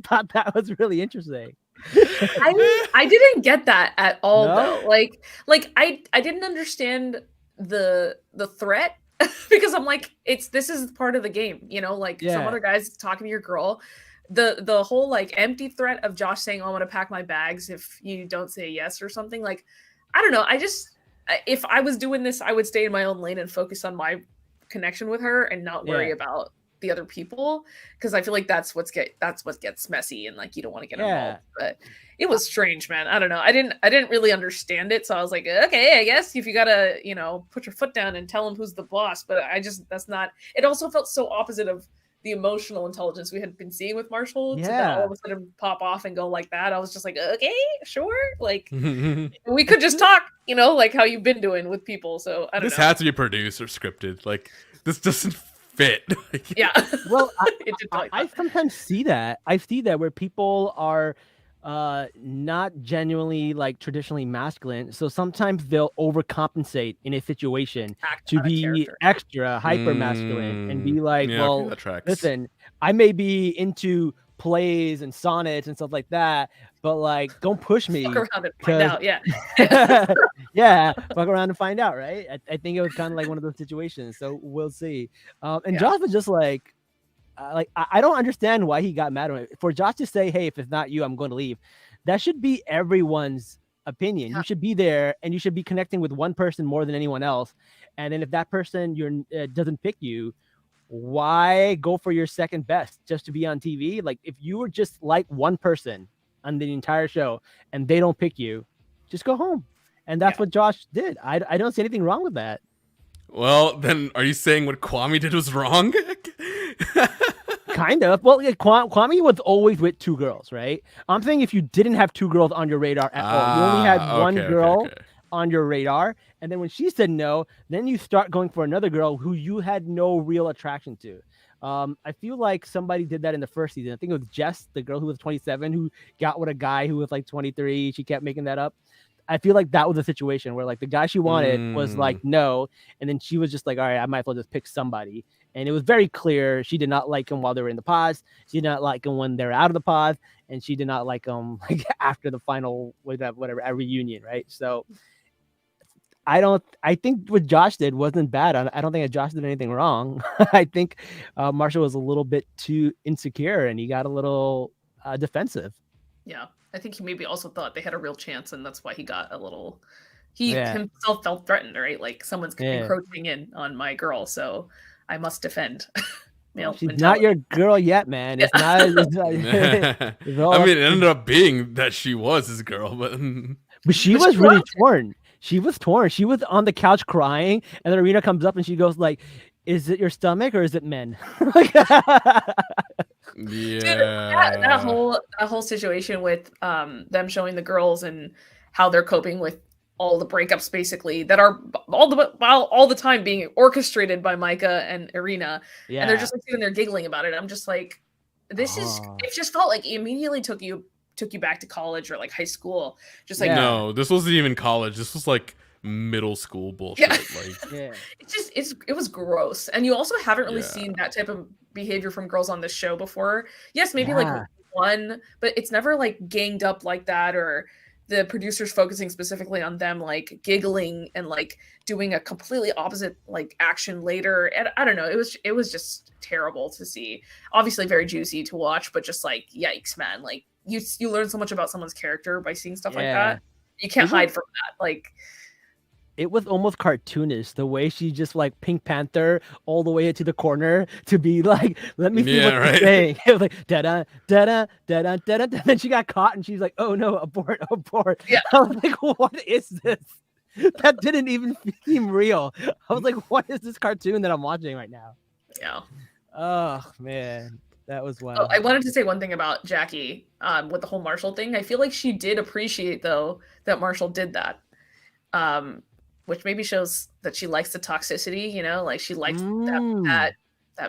thought that was really interesting. I didn't get that at all, No? though. Like I didn't understand the threat because I'm like, this is part of the game, like some other guy's talking to your girl. the whole like empty threat of Josh saying, "Oh, I want to pack my bags if you don't say yes" or something. Like, I don't know. If I was doing this, I would stay in my own lane and focus on my connection with her and not worry about the other people, because I feel like that's what gets messy and like you don't want to get involved. But it was strange, man. I don't know. I didn't really understand it, so I was like, okay, I guess if you gotta, put your foot down and tell him who's the boss. But that's not. It also felt so opposite of the emotional intelligence we had been seeing with Marshall to then all of a sudden pop off and go like that. I was just like, okay, sure. Like we could just talk, like how you've been doing with people. So I don't know. This had to be produced or scripted. Like this doesn't fit. Yeah. Well, I sometimes see that. I see that where people are not genuinely like traditionally masculine, so sometimes they'll overcompensate in a situation to be extra hyper masculine and be like, well, listen, I may be into plays and sonnets and stuff like that, but like don't push me. Fuck around and find out. Yeah, fuck around and find out, right? I think it was kind of like one of those situations, so we'll see. And Josh was just like I don't understand why he got mad at him. For Josh to say, "Hey, if it's not you, I'm going to leave," that should be everyone's opinion. You should be there, and you should be connecting with one person more than anyone else. And then if that person doesn't pick you, why go for your second best just to be on TV? Like if you were just like one person on the entire show and they don't pick you, just go home. And that's what Josh did. I don't see anything wrong with that. Well, then are you saying what Kwame did was wrong? Kind of. Well, Kwame was always with two girls, right? I'm saying if you didn't have two girls on your radar at all, you only had one girl on your radar, and then when she said no, then you start going for another girl who you had no real attraction to. I feel like somebody did that in the first season. I think it was Jess, the girl who was 27, who got with a guy who was like 23. She kept making that up. I feel like that was a situation where like the guy she wanted was like no, and then she was just like, all right, I might as well just pick somebody. And it was very clear she did not like him while they were in the pods. She did not like him when they were out of the pods, and she did not like him like after the final whatever a reunion, right? So I think what Josh did wasn't bad. I don't think that Josh did anything wrong. I think Marshall was a little bit too insecure and he got a little defensive. Yeah. I think he maybe also thought they had a real chance, and that's why he got a little. He himself felt threatened, right? Like someone's encroaching in on my girl, so I must defend. She's not your girl yet, man. It's not. I mean, it ended up being that she was his girl, but she was really torn. She was torn. She was on the couch crying, and then Irina comes up and she goes like, "Is it your stomach or is it men?" Dude, that whole situation with them showing the girls and how they're coping with all the breakups basically that are all the time being orchestrated by Micah and Irina, and they're just like sitting there giggling about it. I'm just like, it just felt like it immediately took you back to college or like high school. Just like no, this wasn't even college. This was like middle school bullshit. It was gross, and you also haven't really seen that type of behavior from girls on this show before. Yes, maybe like one, but it's never like ganged up like that, or the producers focusing specifically on them like giggling and like doing a completely opposite like action later. And I don't know, it was just terrible to see. Obviously very juicy to watch, but just like yikes, man. Like you learn so much about someone's character by seeing stuff like that. You can't hide from that. Like it was almost cartoonish, the way she just like Pink Panther all the way into the corner to be like, let me see what you're saying. It was like da-da, da-da, da-da, da-da. And then she got caught and she's like, oh no, abort. Yeah. I was like, what is this? That didn't even seem real. I was like, what is this cartoon that I'm watching right now? Yeah. Oh man. That was wild. Oh, I wanted to say one thing about Jackie with the whole Marshall thing. I feel like she did appreciate though that Marshall did that. Which maybe shows that she likes the toxicity, like she likes that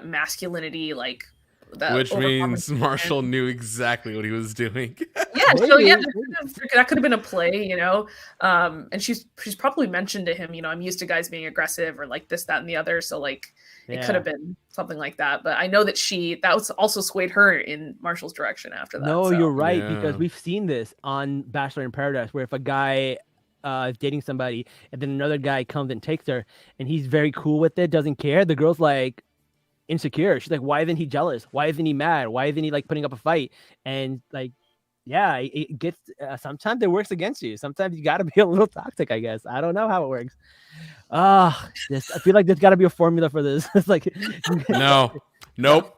masculinity, like that. Which means Marshall knew exactly what he was doing. So that could have been a play, and she's probably mentioned to him, I'm used to guys being aggressive or like this, that, and the other. So like it could have been something like that. But I know that that was also swayed her in Marshall's direction after that. No, you're right, because we've seen this on Bachelor in Paradise, where if a guy dating somebody and then another guy comes and takes her and he's very cool with it, doesn't care, the girl's like, insecure. She's like, why isn't he jealous? Why isn't he mad? Why isn't he like putting up a fight? And like, yeah, it gets sometimes it works against you. Sometimes you got to be a little toxic, I guess. I don't know how it works. This I feel like there's got to be a formula for this. It's like No, nope.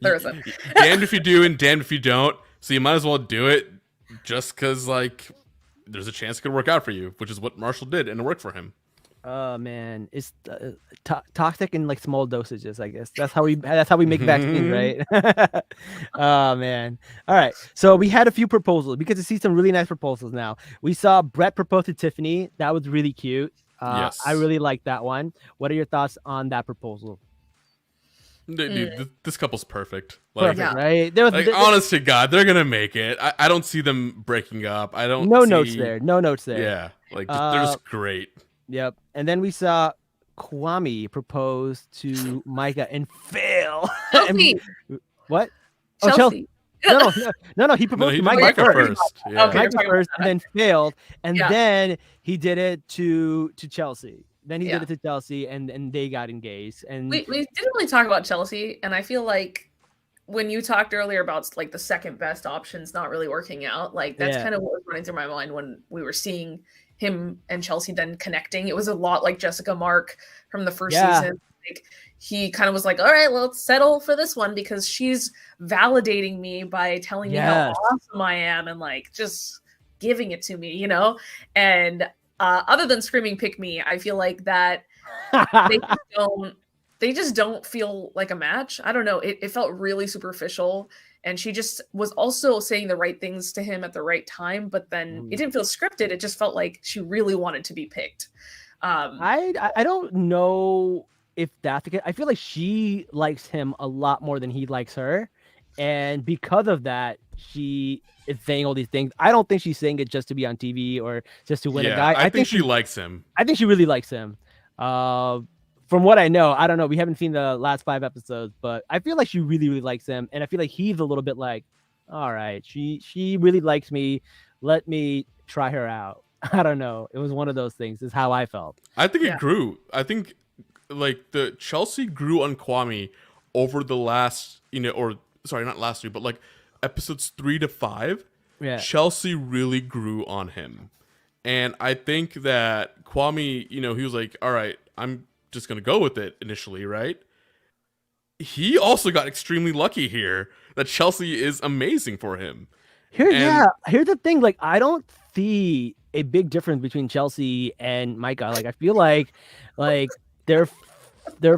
There isn't. Damned if you do and damned if you don't. So you might as well do it just because like there's a chance it could work out for you, which is what Marshall did, and it worked for him. oh man, it's toxic in like small dosages. I guess that's how we make vaccines, right? Oh man. All right. So we had a few proposals. We get to see some really nice proposals now. We saw Brett propose to Tiffany. That was really cute. Yes. I really like that one. What are your thoughts on that proposal? Dude, this couple's perfect. Perfect, Yeah. right? There was Like, honest to God, they're gonna make it. I don't see them breaking up. I don't. no see, notes there. No notes there. Yeah, like they're just great. Yep. And then we saw Kwame propose to Micah and fail. Chelsea. What? Chelsea. Oh, Chelsea. No. He proposed he to did Micah first. Yeah. Okay. Micah first, and then failed, and Yeah. then he did it to Chelsea. Then he Yeah. did it to Chelsea, and they got engaged. And We didn't really talk about Chelsea, and I feel like when you talked earlier about like the second best options not really working out, like that's Yeah. kind of what was running through my mind when we were seeing him and Chelsea then connecting. It was a lot like Jessica Mark from the first Yeah. season. Like he kind of was like, all right, well, let's settle for this one because she's validating me by telling me how Yes. awesome I am and like just giving it to me, you know? And other than screaming pick me, I feel like that they just don't feel like a match. I don't know. It felt really superficial. And she just was also saying the right things to him at the right time, but then it didn't feel scripted. It just felt like she really wanted to be picked. I don't know if that's the case. I feel like she likes him a lot more than he likes her, and because of that, she is saying all these things. I don't think she's saying it just to be on TV or just to win a guy. I think she likes him. I think she really likes him. From what I know, I don't know. We haven't seen the last 5 episodes, but I feel like she really, really likes him, and I feel like he's a little bit like, all right, she really likes me. Let me try her out. I don't know. It was one of those things. Is how I felt. I think it grew. I think like the Chelsea grew on Kwame over the last, or sorry, not last 3, but like episodes 3 to 5. Yeah. Chelsea really grew on him. And I think that Kwame, he was like, all right, I'm just going to go with it initially, right? He also got extremely lucky here that Chelsea is amazing for him. Here's the thing. Like, I don't see a big difference between Chelsea and Micah. Like, I feel like they're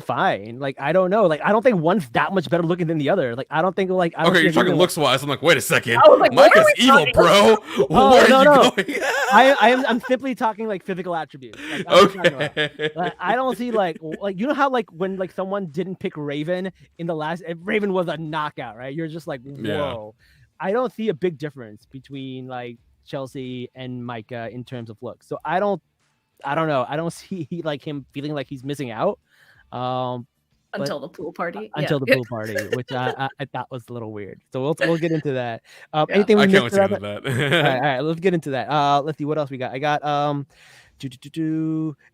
fine. Like, I don't know. Like, I don't think one's that much better looking than the other. Like, I don't think like. I don't Okay, you're think talking either looks wise. I'm like, wait a second. I was like, what Micah's are we evil, talking bro. Oh, Where are no. you going? I'm simply talking like physical attributes. Like, that's what I'm talking about. Okay. Like, I don't see like how like when like someone didn't pick Raven in the last Raven was a knockout, right? You're just like, whoa. Yeah. I don't see a big difference between like Chelsea and Micah in terms of looks. So I don't know. I don't see like him feeling like he's missing out. Until the pool party. Until the pool party, which I thought was a little weird. So we'll get into that. Anything we I can't wait missed to get about into that. all right, let's get into that. Let's see what else we got. I got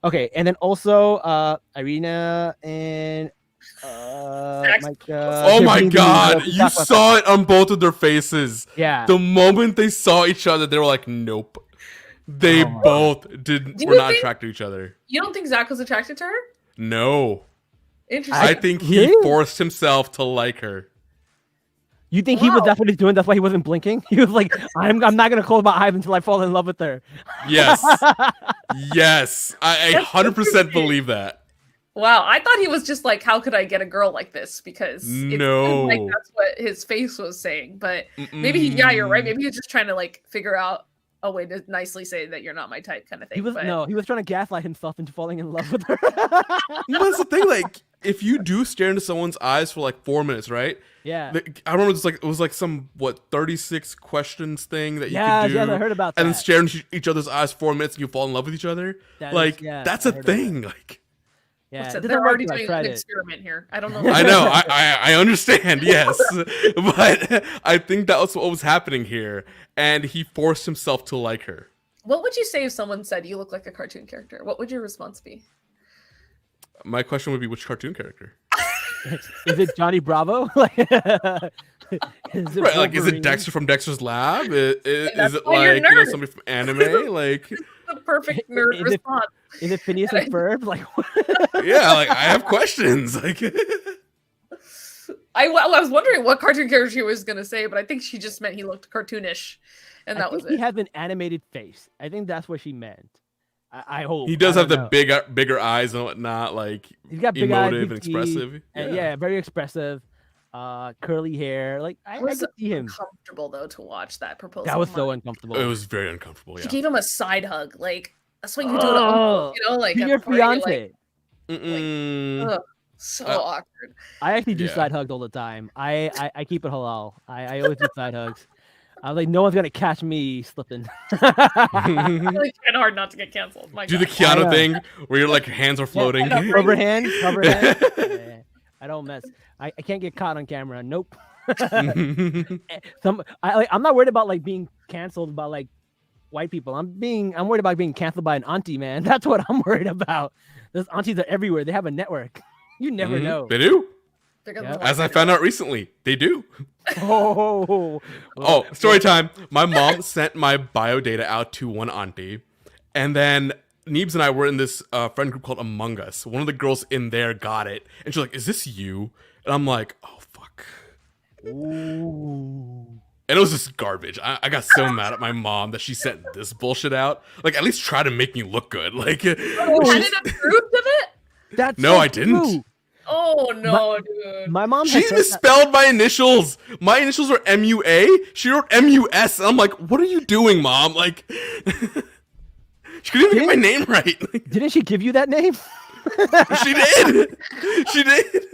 okay, and then also Irina and Micah. Oh my Tiffany, god, we you talked about saw it on both of their faces. Yeah. The moment they saw each other, they were like, nope. They both were not attracted to each other. You don't think Zach was attracted to her? No. Interesting. I think he Really? forced himself to like her. You think he was that's what he's doing? That's why he wasn't blinking. He was like, I'm not gonna close my eyes until I fall in love with her. Yes. Yes. I 100% believe that. Wow, I thought he was just like, how could I get a girl like this? Because it No. seemed like that's what his face was saying. But maybe you're right. Maybe he's just trying to like figure out a way to nicely say that you're not my type kind of thing. He was trying to gaslight himself into falling in love with her. That's the thing, like, if you do stare into someone's eyes for like 4 minutes, right? Yeah. I remember it was like some 36 questions thing that you could do. Yeah, I heard about that. And then stare into each other's eyes 4 minutes and you fall in love with each other. That's a thing. Like, yeah, Listen, it doesn't they're work already if I doing tried an it. experiment here. I don't know. I know, I understand, yes. But I think that was what was happening here. And he forced himself to like her. What would you say if someone said you look like a cartoon character? What would your response be? My question would be, which cartoon character? Is it Johnny Bravo? Like, is it Right, like, is it Wolverine? Dexter from Dexter's Lab? Is it why you're a like, you know, nerd. somebody from anime? Like, The perfect nerd Is it- response. Is it Phineas and Ferb? Like, yeah, like, I have questions. Like, I was wondering what cartoon character she was gonna say, but I think she just meant he looked cartoonish, and I that think was he it. has an animated face. I think that's what she meant. I hope. he does I have the don't know. bigger eyes and whatnot, like, He's got big eyes, emotive big and teeth, expressive. and yeah, very expressive. Curly hair. Like I I was could see him. uncomfortable though to watch that proposal. That was of so mine. uncomfortable. It was very uncomfortable, She yeah. gave him a side hug, like that's what you do to uncle, you know, like to at your the party, like, fiance. ugh, so Uh, awkward. I actually do Yeah. side hugs all the time. I keep it halal. I always do side hugs. I was like, no one's gonna catch me slipping. It's really kind of hard not to get canceled. My Do the God. Keanu thing where your like hands are floating. I know. Cover hand, cover hand. Yeah, I don't mess. I can't get caught on camera. Nope. I'm not worried about like being canceled by like white people. I'm worried about being canceled by an auntie, man. That's what I'm worried about. Those aunties are everywhere. They have a network. You never know. They do. Because Yeah. of the As I white found out recently, they do. Oh, Oh, story time. My mom sent my bio data out to one auntie, and then Neebs and I were in this friend group called Among Us. One of the girls in there got it, and she's like, "Is this you?" And I'm like, "Oh fuck." Ooh. And it was just garbage. I got so mad at my mom that she sent this bullshit out. Like, at least try to make me look good. Like, Oh, you hadn't approved of it? That's No, so I didn't. true. Oh no, dude. My mom. she has said that- misspelled my initials. My initials are MUA. She wrote MUS. And I'm like, what are you doing, mom? Like, she couldn't even get my name right. Didn't she give you that name? She did. She did.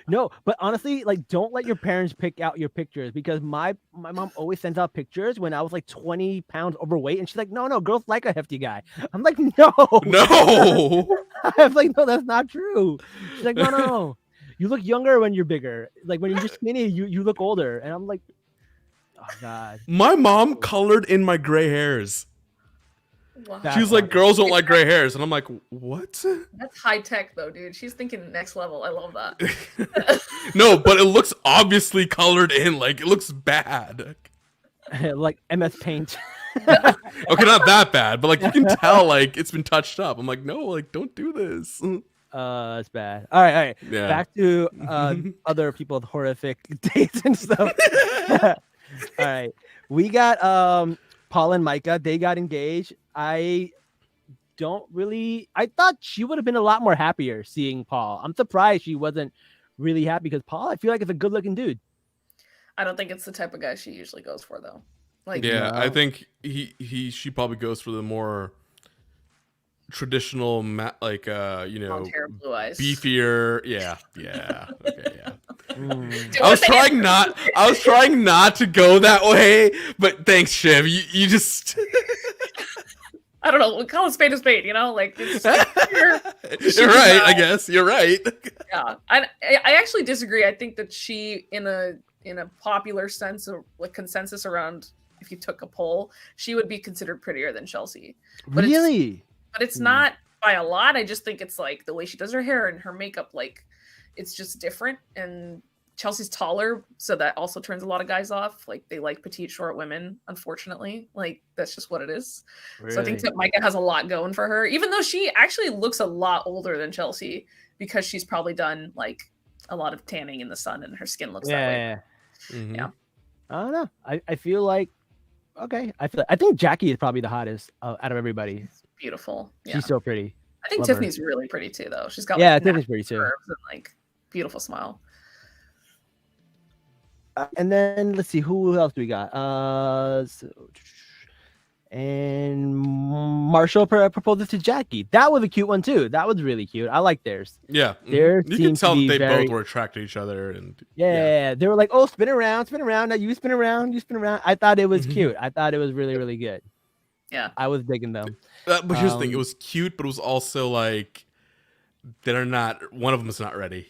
No, but honestly, like, don't let your parents pick out your pictures because my mom always sends out pictures when I was like 20 pounds overweight, and she's like, no, girls like a hefty guy. I'm like, no, No. I'm like, no, that's not true. She's like, no, you look younger when you're bigger. Like when you're just skinny, you look older, and I'm like, oh god. My mom colored in my gray hairs. Wow. That- She was like, girls don't like gray hairs. And I'm like, what? That's high tech though, dude. She's thinking next level. I love that. No, but it looks obviously colored in. Like, it looks bad. Like MS Paint. Okay, not that bad, but like you can tell like it's been touched up. I'm like, no, like don't do this. That's bad. All right. Yeah. Back to other people with horrific dates and stuff. All right, we got Paul and Micah. They got engaged. I thought she would have been a lot more happier seeing Paul. I'm surprised she wasn't really happy because Paul, I feel like, is a good looking dude. I don't think it's the type of guy she usually goes for though. Like, Yeah, No. I think she probably goes for the more traditional like you know, blonde hair, blue eyes. beefier. Yeah. Okay, yeah. Mm. I was trying not to go that way, but thanks, Shiv. You just I don't know. We'll call a spade, you know? Like, it's, you're right, I guess. You're right. yeah. I actually disagree. I think that she, in a popular sense of like consensus around, if you took a poll, she would be considered prettier than Chelsea. But Really? But it's not by a lot. I just think it's like the way she does her hair and her makeup, like it's just different. And Chelsea's taller, so that also turns a lot of guys off. Like they like petite, short women, unfortunately. Like that's just what it is. Really? So I think that Micah has a lot going for her, even though she actually looks a lot older than Chelsea because she's probably done like a lot of tanning in the sun and her skin looks that way. Yeah. Mhm. Yeah. I don't know. I feel like okay. I think Jackie is probably the hottest out of everybody. Beautiful. Yeah. She's so pretty. I think love her. Tiffany's really pretty too, though. She's got Yeah, like, Tiffany's pretty too. curves and like beautiful smile. And then let's see who else do we got. And Marshall proposes to Jackie. That was a cute one too. That was really cute. I like theirs. Yeah. There You can seems tell to that be they very- both were attracted to each other and Yeah, they were like, "Oh, spin around. Now you spin around. I thought it was cute. I thought it was really, really good. Yeah. I was digging them. But here's the thing, it Um, was cute, but it was also like they're not one of them is not ready.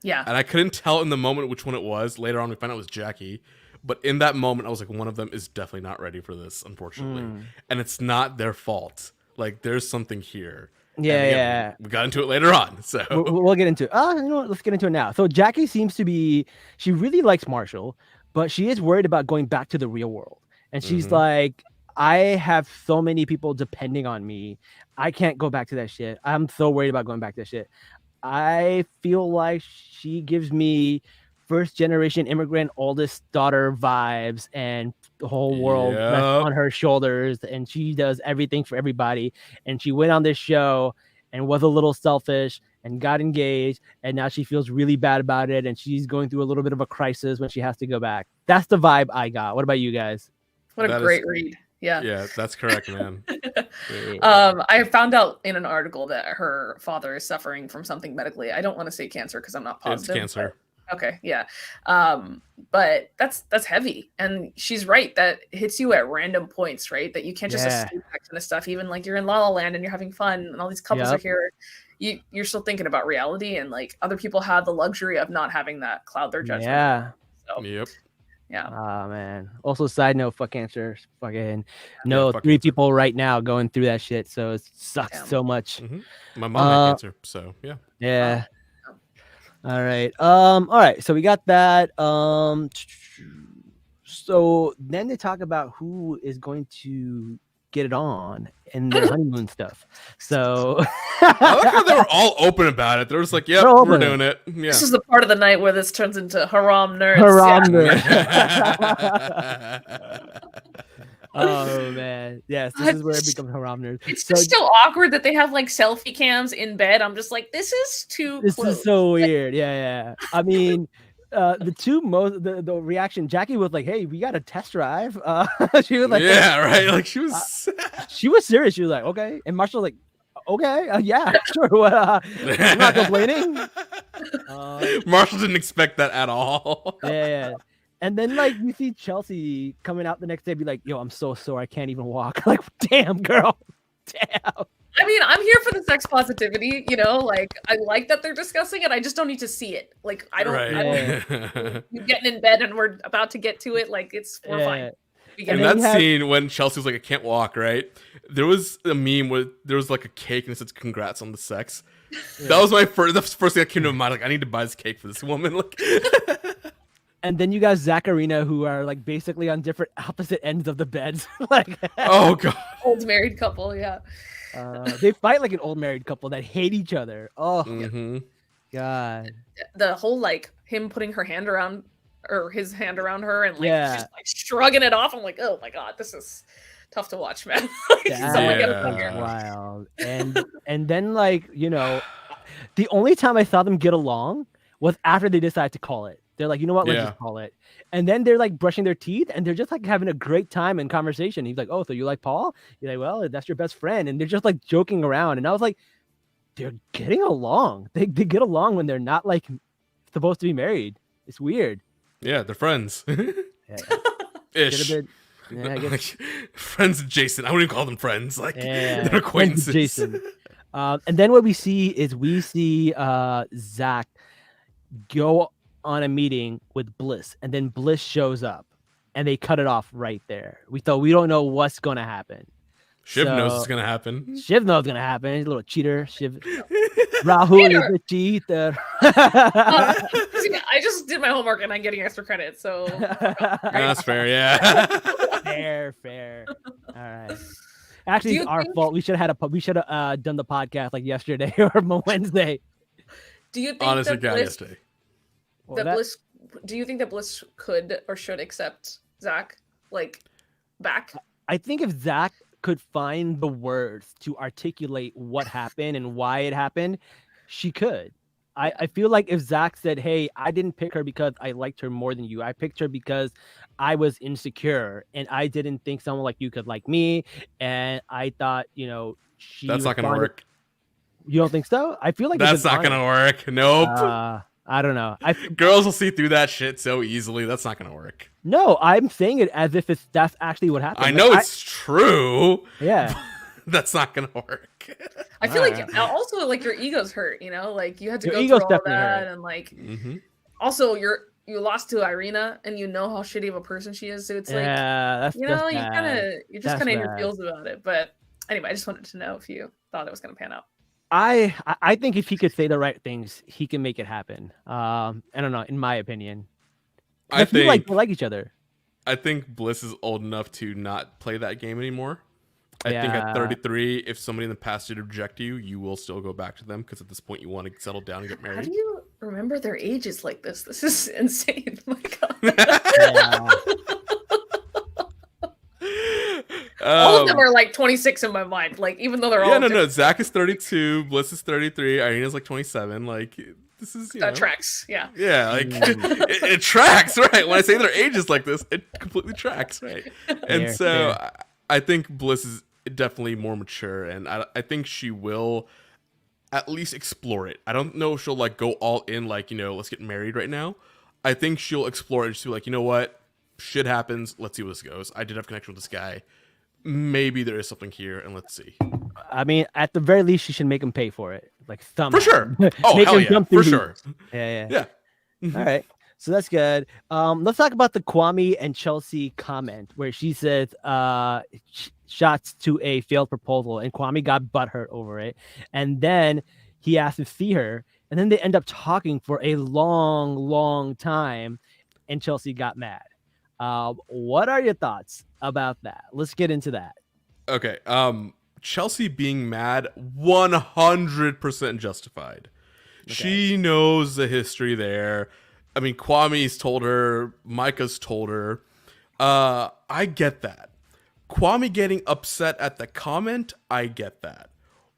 Yeah. And I couldn't tell in the moment which one it was. Later on we found out it was Jackie. But in that moment I was like, one of them is definitely not ready for this, unfortunately. Mm. And it's not their fault. Like there's something here. Yeah, again, yeah. we got into it later on. So We'll get into it. You know what? Let's get into it now. So Jackie seems to be, she really likes Marshall, but she is worried about going back to the real world. And she's like, I have so many people depending on me. I can't go back to that shit. I'm so worried about going back to that shit. I feel like she gives me first generation immigrant oldest daughter vibes, and the whole world rests Yep. on her shoulders, and she does everything for everybody. And she went on this show and was a little selfish and got engaged, and now she feels really bad about it, and she's going through a little bit of a crisis when she has to go back. That's the vibe I got. What about you guys? What a great read. Yeah. Yeah, that's correct, man. I found out in an article that her father is suffering from something medically. I don't want to say cancer because I'm not positive. It's cancer. Okay, yeah. But that's heavy. And she's right. That hits you at random points, right? That you can't just escape that kind of stuff. Even like you're in La La Land and you're having fun and all these couples are here. You're still thinking about reality, and like other people have the luxury of not having that cloud their judgment. Yeah. So, yep. Yeah. Oh man. Also, side note, fuck cancer. Fucking no, 3 people right now going through that shit. So it sucks so much. My mom had cancer, so yeah. Yeah. All right. All right. So we got that. So then they talk about who is going to get it on in their honeymoon stuff. So I like how they were all open about it. They're just like, "Yep, we're doing it." Yeah. This is the part of the night where this turns into haram nerds. Oh man, yes, this is where it becomes haram nerds. It's just so awkward that they have like selfie cams in bed. I'm just like, this is too. This is so weird. Yeah. I mean, the reaction. Jackie was like, "Hey, we got a test drive." She was like, "Yeah, right." Like she was serious. She was like, "Okay," and Marshall was like, "Okay, yeah, sure." I'm not complaining. Marshall didn't expect that at all. Yeah. And then like you see Chelsea coming out the next day, be like, "Yo, I'm so sore, I can't even walk." Like, damn, girl, damn. I mean, I'm here for the sex positivity, you know, like I like that they're discussing it. I just don't need to see it. Like I don't you're getting in bed and we're about to get to it. Like we're fine. And that scene when Chelsea was like, "I can't walk," right? There was a meme where there was like a cake and it says "Congrats on the sex." That was that's the first thing that came to mind. Like, I need to buy this cake for this woman. Like And then you got Zach Arena, who are like basically on different opposite ends of the beds. Like, oh god, old married couple, yeah. They fight like an old married couple that hate each other. Oh god, the whole like him putting her hand around or his hand around her and like just like shrugging it off. I'm like, oh my god, this is tough to watch, man. That's wild. And then like, you know, the only time I saw them get along was after they decided to call it. They're like, you know what, let's just call it. And then they're like brushing their teeth and they're just like having a great time in conversation. He's like, "Oh, so you like Paul?" You're like, "Well, that's your best friend." And they're just like joking around. And I was like, they're getting along. They get along when they're not like supposed to be married. It's weird. Yeah, they're friends. Ish. Friends adjacent. I wouldn't even call them friends. Like they're acquaintances. Jason. And then what we see Zach go on a meeting with Bliss, and then Bliss shows up and they cut it off right there. We thought, we don't know what's gonna happen. Shiv knows it's gonna happen. Shiv knows it's gonna happen. He's a little cheater. Shiv Rahul is a cheater. I just did my homework and I'm getting extra credit, so that's fair. Yeah. fair. All right. Actually, it's our fault. We should have done the podcast like yesterday or Wednesday. Do you think honestly yesterday? Bliss, do you think that Bliss could or should accept Zach like back? I think if Zach could find the words to articulate what happened and why it happened, she could. I feel like if Zach said, "Hey, I didn't pick her because I liked her more than you. I picked her because I was insecure and I didn't think someone like you could like me. And I thought, you know, that's not going to work." You don't think so? I feel like that's not going to work. Nope. I don't know. Girls will see through that shit so easily. That's not going to work. No, I'm saying it as if that's actually what happened. I know it's true. Yeah. That's not going to work. I feel like also like your ego's hurt, you know, like you had to go through all that and like also you lost to Irina and you know how shitty of a person she is. So it's like, you're just kind of in your feels about it. But anyway, I just wanted to know if you thought it was going to pan out. I think if he could say the right things, he can make it happen. I don't know, in my opinion. I feel like they like each other. I think Bliss is old enough to not play that game anymore. I think at Yeah. 33, if somebody in the past did reject you, you will still go back to them because at this point you want to settle down and get How married. do you remember their ages like this? This is insane. Oh my god. Yeah. All of them are like 26 in my mind. Like, even though they're all no. Zach is 32, Bliss is 33, Irina's like 27. Like, this is that tracks. Yeah. Yeah, like it tracks, right? When I say their ages like this, it completely tracks, right? And so I think Bliss is definitely more mature, and I think she will at least explore it. I don't know if she'll like go all in, like, let's get married right now. I think she'll explore it and just be like, you know what? Shit happens. Let's see where this goes. I did have a connection with this guy. Maybe there is something here, and let's see. I mean, at the very least, she should make him pay for it, like thumb For sure. Oh, make hell him yeah, jump for through sure. hoops. Yeah. Yeah. All right, so that's good. Let's talk about the Kwame and Chelsea comment where she says, shots to a failed proposal, and Kwame got butthurt over it, and then he asked to see her, and then they end up talking for a long time, and Chelsea got mad. What are your thoughts about that? Let's get into that. Okay. Chelsea being mad, 100% justified. Okay. She knows the history there. I mean, Kwame's told her, Micah's told her. I get that. Kwame getting upset at the comment, I get that.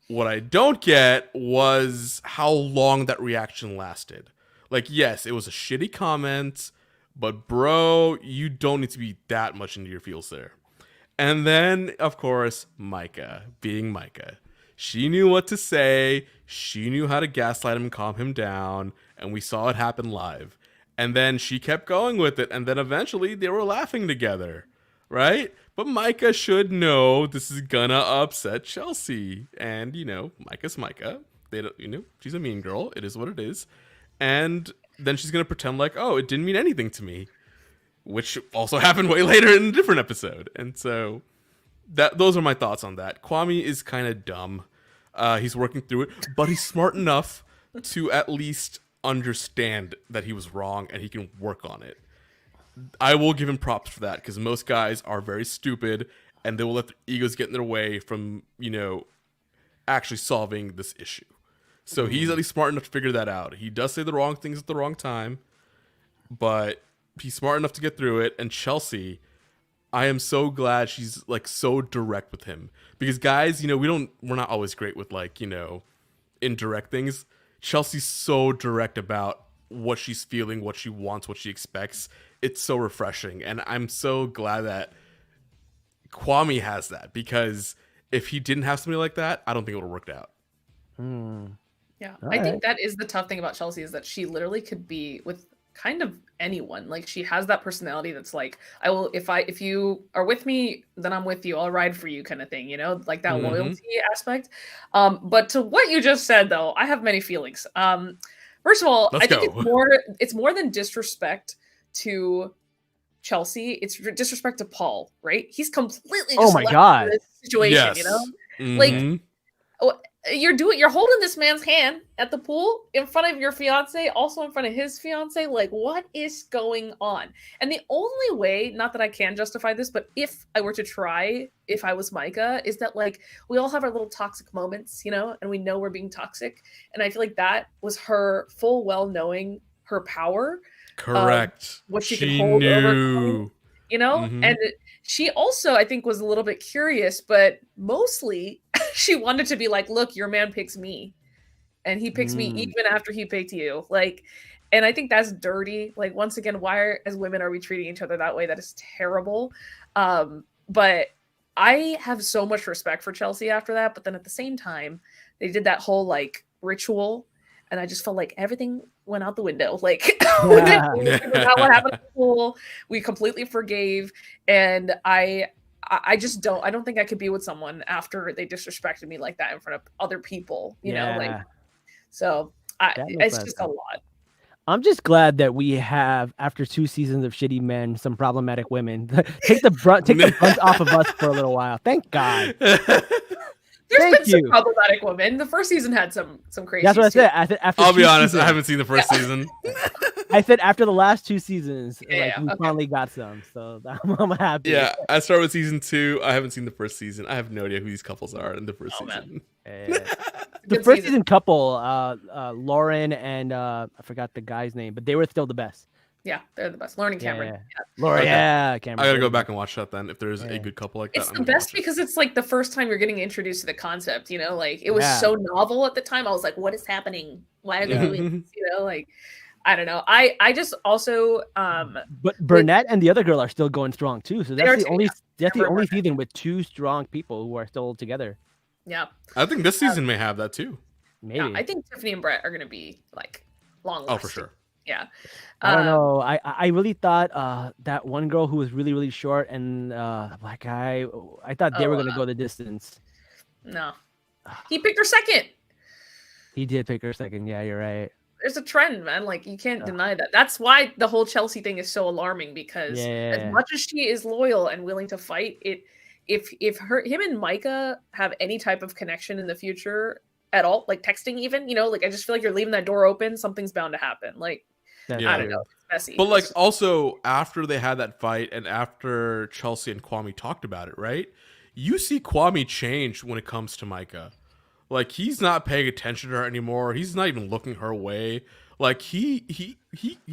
What I don't get was how long that reaction lasted. Like, yes, it was a shitty comment, but bro, you don't need to be that much into your feels there. And then, of course, Micah, being Micah. She knew what to say. She knew how to gaslight him and calm him down. And we saw it happen live. And then she kept going with it. And then eventually they were laughing together. Right? But Micah should know this is gonna upset Chelsea. And, Micah's Micah. They don't, she's a mean girl. It is what it is. And then she's gonna pretend like, oh, it didn't mean anything to me. Which also happened way later in a different episode. And so those are my thoughts on that. Kwame is kind of dumb. He's working through it, but he's smart enough to at least understand that he was wrong and he can work on it. I will give him props for that because most guys are very stupid and they will let their egos get in their way from, actually solving this issue. So he's at least smart enough to figure that out. He does say the wrong things at the wrong time, but he's smart enough to get through it. And Chelsea, I am so glad she's like so direct with him because guys, we're not always great with like, indirect things. Chelsea's so direct about what she's feeling, what she wants, what she expects. It's so refreshing. And I'm so glad that Kwame has that because if he didn't have somebody like that, I don't think it would have worked out. Yeah. I think that is the tough thing about Chelsea is that she literally could be with kind of anyone. Like she has that personality that's like, I will, if you are with me, then I'm with you. I'll ride for you kind of thing, like that loyalty aspect. But to what you just said though, I have many feelings. First of all, I think it's more than disrespect to Chelsea. It's disrespect to Paul, right? He's completely just left in this situation, like you're holding this man's hand at the pool in front of your fiance, also in front of his fiance. Like, what is going on? And the only way, not that I can justify this, but if I were to try, if I was Micah, is that like we all have our little toxic moments, and we know we're being toxic. And I feel like that was her full well knowing her power. Correct. What she could hold over, and she also, I think, was a little bit curious, but mostly she wanted to be like, look, your man picks me and he picks me even after he picked you. Like, and I think that's dirty. Like, once again, why as women are we treating each other that way? That is terrible. But I have so much respect for Chelsea after that. But then at the same time, they did that whole like ritual. And I just felt like everything went out the window. Like, what happened at the pool, we completely forgave. And I don't think I could be with someone after they disrespected me like that in front of other people, so it's just a lot. I'm just glad that we have, after 2 seasons of shitty men, some problematic women. Take the brunt off of us for a little while. Thank God. There's been some you. problematic women. The first season had some crazy. That's what I said. After I'll be 2 honest, seasons. I haven't seen the first season. I said after the last 2 seasons, Yeah, we okay. finally got some. So I'm happy. Yeah, I started with season 2. I haven't seen the first season. I have no idea who these couples are in the first season. The first season couple, Lauren and I forgot the guy's name, but they were still the best. Yeah, they're the best. Lauren and Cameron. Yeah. Lauren, Cameron. I gotta go back and watch that then. If there's a good couple like that, It's the best because it's like the first time you're getting introduced to the concept. You know, like it was Yeah. so novel at the time. I was like, "What is happening? Why are they doing this?" You know, like I don't know. I just also But Burnett and the other girl are still going strong too. So that's the only season with 2 strong people who are still together. Yeah, I think this season may have that too. Maybe. yeah, I think Tiffany and Brett are gonna be like long. Oh, for sure. Yeah. I don't know. I really thought that one girl who was really, really short and black guy, I thought they were going to go the distance. No. He picked her second. He did pick her second. Yeah, you're right. There's a trend, man. Like you can't deny that. That's why the whole Chelsea thing is so alarming because as much as she is loyal and willing to fight, if him and Micah have any type of connection in the future at all, like texting even, you know, like I just feel like you're leaving that door open, something's bound to happen. Like I don't know. It's messy. But like also after they had that fight and after Chelsea and Kwame talked about it, right? You see Kwame change when it comes to Micah. Like he's not paying attention to her anymore. He's not even looking her way. Like he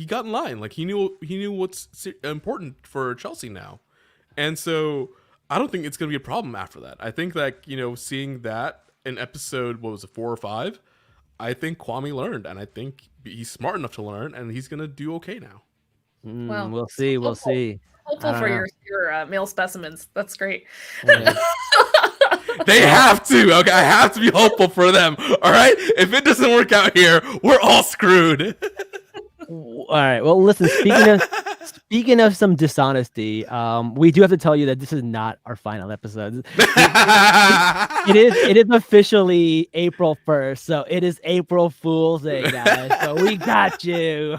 got in line. Like he knew what's important for Chelsea now. And so I don't think it's going to be a problem after that. I think that, you know, seeing that in episode, what was it, 4 or 5, I think Kwame learned, and I think he's smart enough to learn, and he's gonna do okay now. Well, we'll see. We'll see. Hopeful for your male specimens. That's great. Yeah. They have to. Okay, I have to be hopeful for them. All right. If it doesn't work out here, we're all screwed. All right. Well, listen. Speaking of some dishonesty, we do have to tell you that this is not our final episode. It is officially April 1st, so it is April Fool's Day, guys. So we got you.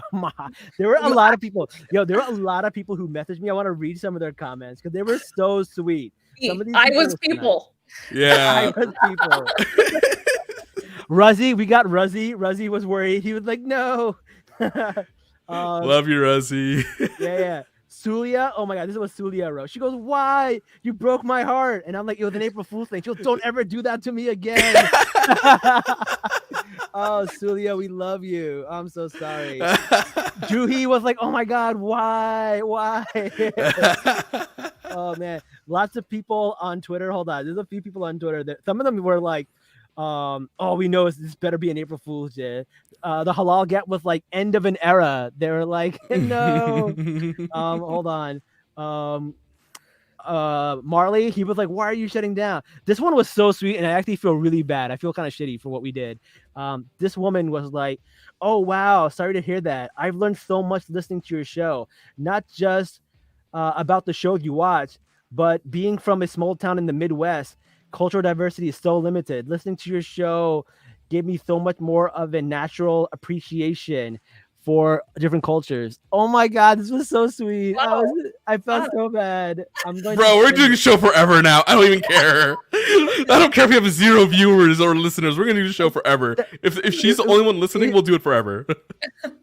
There were a lot of people. There were a lot of people who messaged me. I want to read some of their comments because they were so sweet. Some of these I was people. Yeah. I was people. Ruzzy, we got Ruzzy. Ruzzy was worried. He was like, no. Love you, Ruzzy. Yeah. Sulia, oh my god, this is what Sulia wrote. She goes, "Why? You broke my heart." And I'm like, it was an April Fool's thing. She goes, "Don't ever do that to me again." Oh, Sulia, we love you. I'm so sorry. Juhi was like, "Oh my god, why? Oh man, lots of people on Twitter. Hold on, there's a few people on Twitter that some of them were like, "Oh, we know this better be an April Fool's Day." The halal get was like end of an era. They were like, no. Hold on. Marley, he was like, "Why are you shutting down?" This one was so sweet, and I actually feel really bad. I feel kind of shitty for what we did. This woman was like, "Oh wow, sorry to hear that. I've learned so much listening to your show, not just about the shows you watch, but being from a small town in the Midwest, cultural diversity is so limited. Listening to your show gave me so much more of a natural appreciation for different cultures." Oh my god, this was so sweet. Wow. I felt so bad. Bro, we're doing a show forever now. I don't even care. I don't care if we have 0 viewers or listeners. We're gonna do the show forever. If she's the only one listening, we'll do it forever.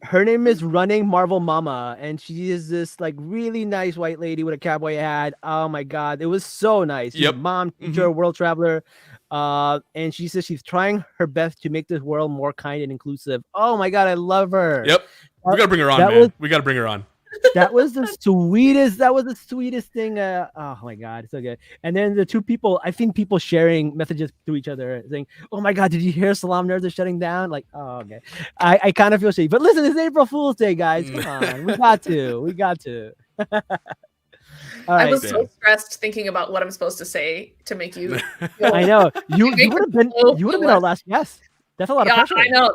Her name is Running Marvel Mama, and she is this like really nice white lady with a cowboy hat. Oh my god, it was so nice. She's Yep. Mom, teacher, world traveler. And she says she's trying her best to make this world more kind and inclusive. Oh my god, I love her. Yep. We gotta bring her on, That man. was- We gotta bring her on. That was the sweetest. That was the sweetest thing. Oh my god, it's so good. And then the 2 people, I've seen people sharing messages to each other saying, "Oh my god, did you hear Salaam nerds are shutting down?" Like, oh okay. I kind of feel shitty, but listen, it's April Fool's Day, guys. Come on, we got to. All right. I was so stressed thinking about what I'm supposed to say to make you. I know you would have been our last guest. That's a lot of pressure. I know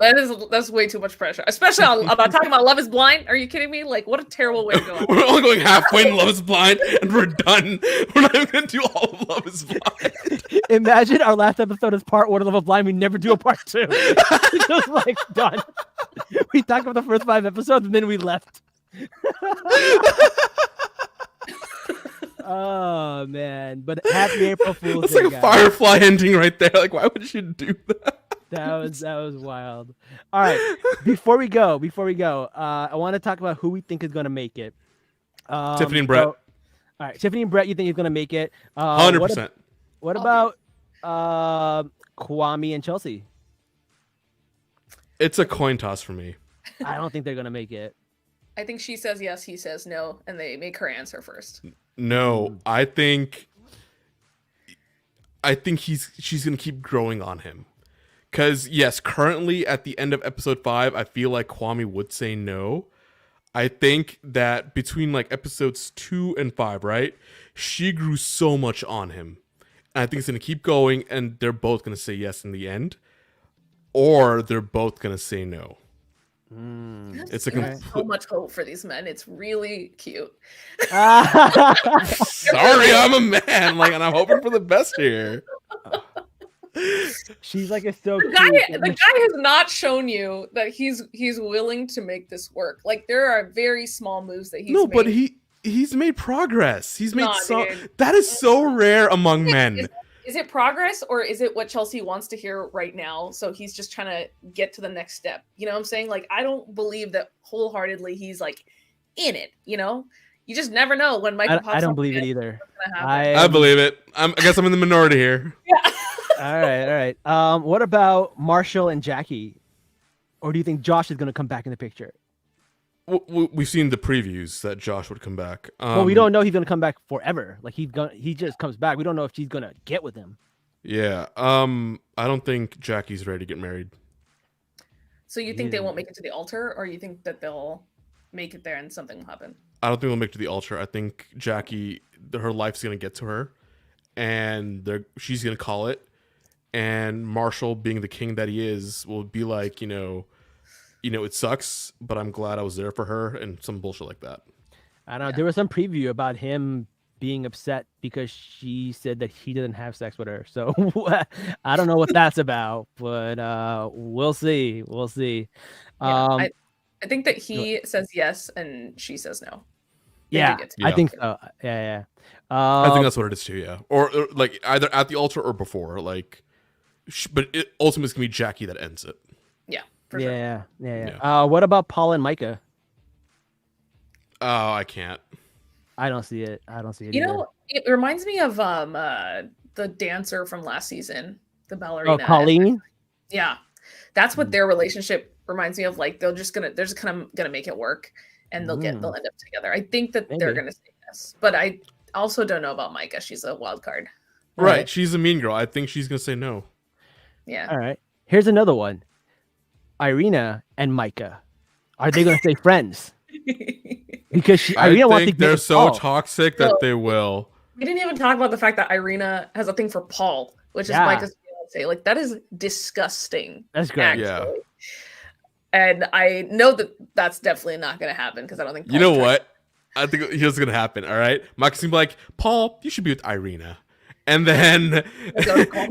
that's way too much pressure, especially about talking about Love Is Blind. Are you kidding me? Like, what a terrible way to go. We're only going halfway in Love Is Blind, and we're done. We're not even gonna do all of Love Is Blind. Imagine our last episode is part 1 of Love Is Blind. We never do a part 2. It's just like done. We talked about the first 5 episodes, and then we left. Oh man. man. But happy April Fool's That's Day, like a guys. Firefly ending right there. Like, why would you do that? That was wild. All right, before we go, I want to talk about who we think is gonna make it. Tiffany and Brett. All right, Tiffany and Brett, you think is gonna make it? 100%. What about Kwame and Chelsea? It's a coin toss for me. I don't think they're gonna make it. I think she says yes, he says no, and they make her answer first. No, I think she's gonna keep growing on him. Cause yes, currently at the end of episode 5, I feel like Kwame would say no. I think that between like episodes 2 and 5, right? She grew so much on him. And I think it's gonna keep going, and they're both gonna say yes in the end. Or they're both gonna say no. It's I have so much hope for these men. It's really cute. Sorry, I'm a man. Like, and I'm hoping for the best here. She's like, it's so The cute. guy has not shown you that he's willing to make this work. Like, there are very small moves that he's No, made. but he's made progress. He's made Dude. that is so rare among men. Is it progress, or is it what Chelsea wants to hear right now? So he's just trying to get to the next step. You know what I'm saying? Like, I don't believe that wholeheartedly he's like in it. You know, you just never know when Michael pops I don't up believe it again, either. what's gonna happen. I believe it. I guess I'm in the minority here. Yeah. All right. What about Marshall and Jackie? Or do you think Josh is gonna come back in the picture? We've seen the previews that Josh would come back. Well, we don't know he's gonna come back forever. Like he just comes back. We don't know if she's gonna get with him. Yeah. I don't think Jackie's ready to get married. So you think they won't make it to the altar, or you think that they'll make it there and something will happen? I don't think they'll make it to the altar. I think Jackie, her life's gonna get to her, and she's gonna call it. And Marshall, being the king that he is, will be like, it sucks, but I'm glad I was there for her, and some bullshit like that. I don't know. There was some preview about him being upset because she said that he didn't have sex with her. So I don't know what that's about, but we'll see. We'll see. I think that he says yes and she says no. Yeah, I think so. Yeah. I think that's what it is too. Yeah, or like either at the altar or before. Like, but ultimately it's gonna be Jackie that ends it. Yeah. For sure. Yeah. What about Paul and Micah? Oh, I can't. I don't see it. You know, it reminds me of the dancer from last season, the ballerina. Oh, Colleen? Yeah. That's what their relationship reminds me of. Like, they're just kind of gonna make it work, and they'll end up together. I think that they're gonna say yes, but I also don't know about Micah. She's a wild card. Right. She's a mean girl. I think she's gonna say no. Yeah. All right. Here's another one. Irina and Micah. Are they gonna stay friends? Because Irina wants to get they're so Paul. toxic that they will. We didn't even talk about the fact that Irina has a thing for Paul, which is Micah's fiance. Like, that is disgusting. That's great. Actually. Yeah. And I know that that's definitely not going to happen because I don't think You know what? I think here's gonna happen. All right, Mike's gonna be like, Paul, you should be with Irina, and then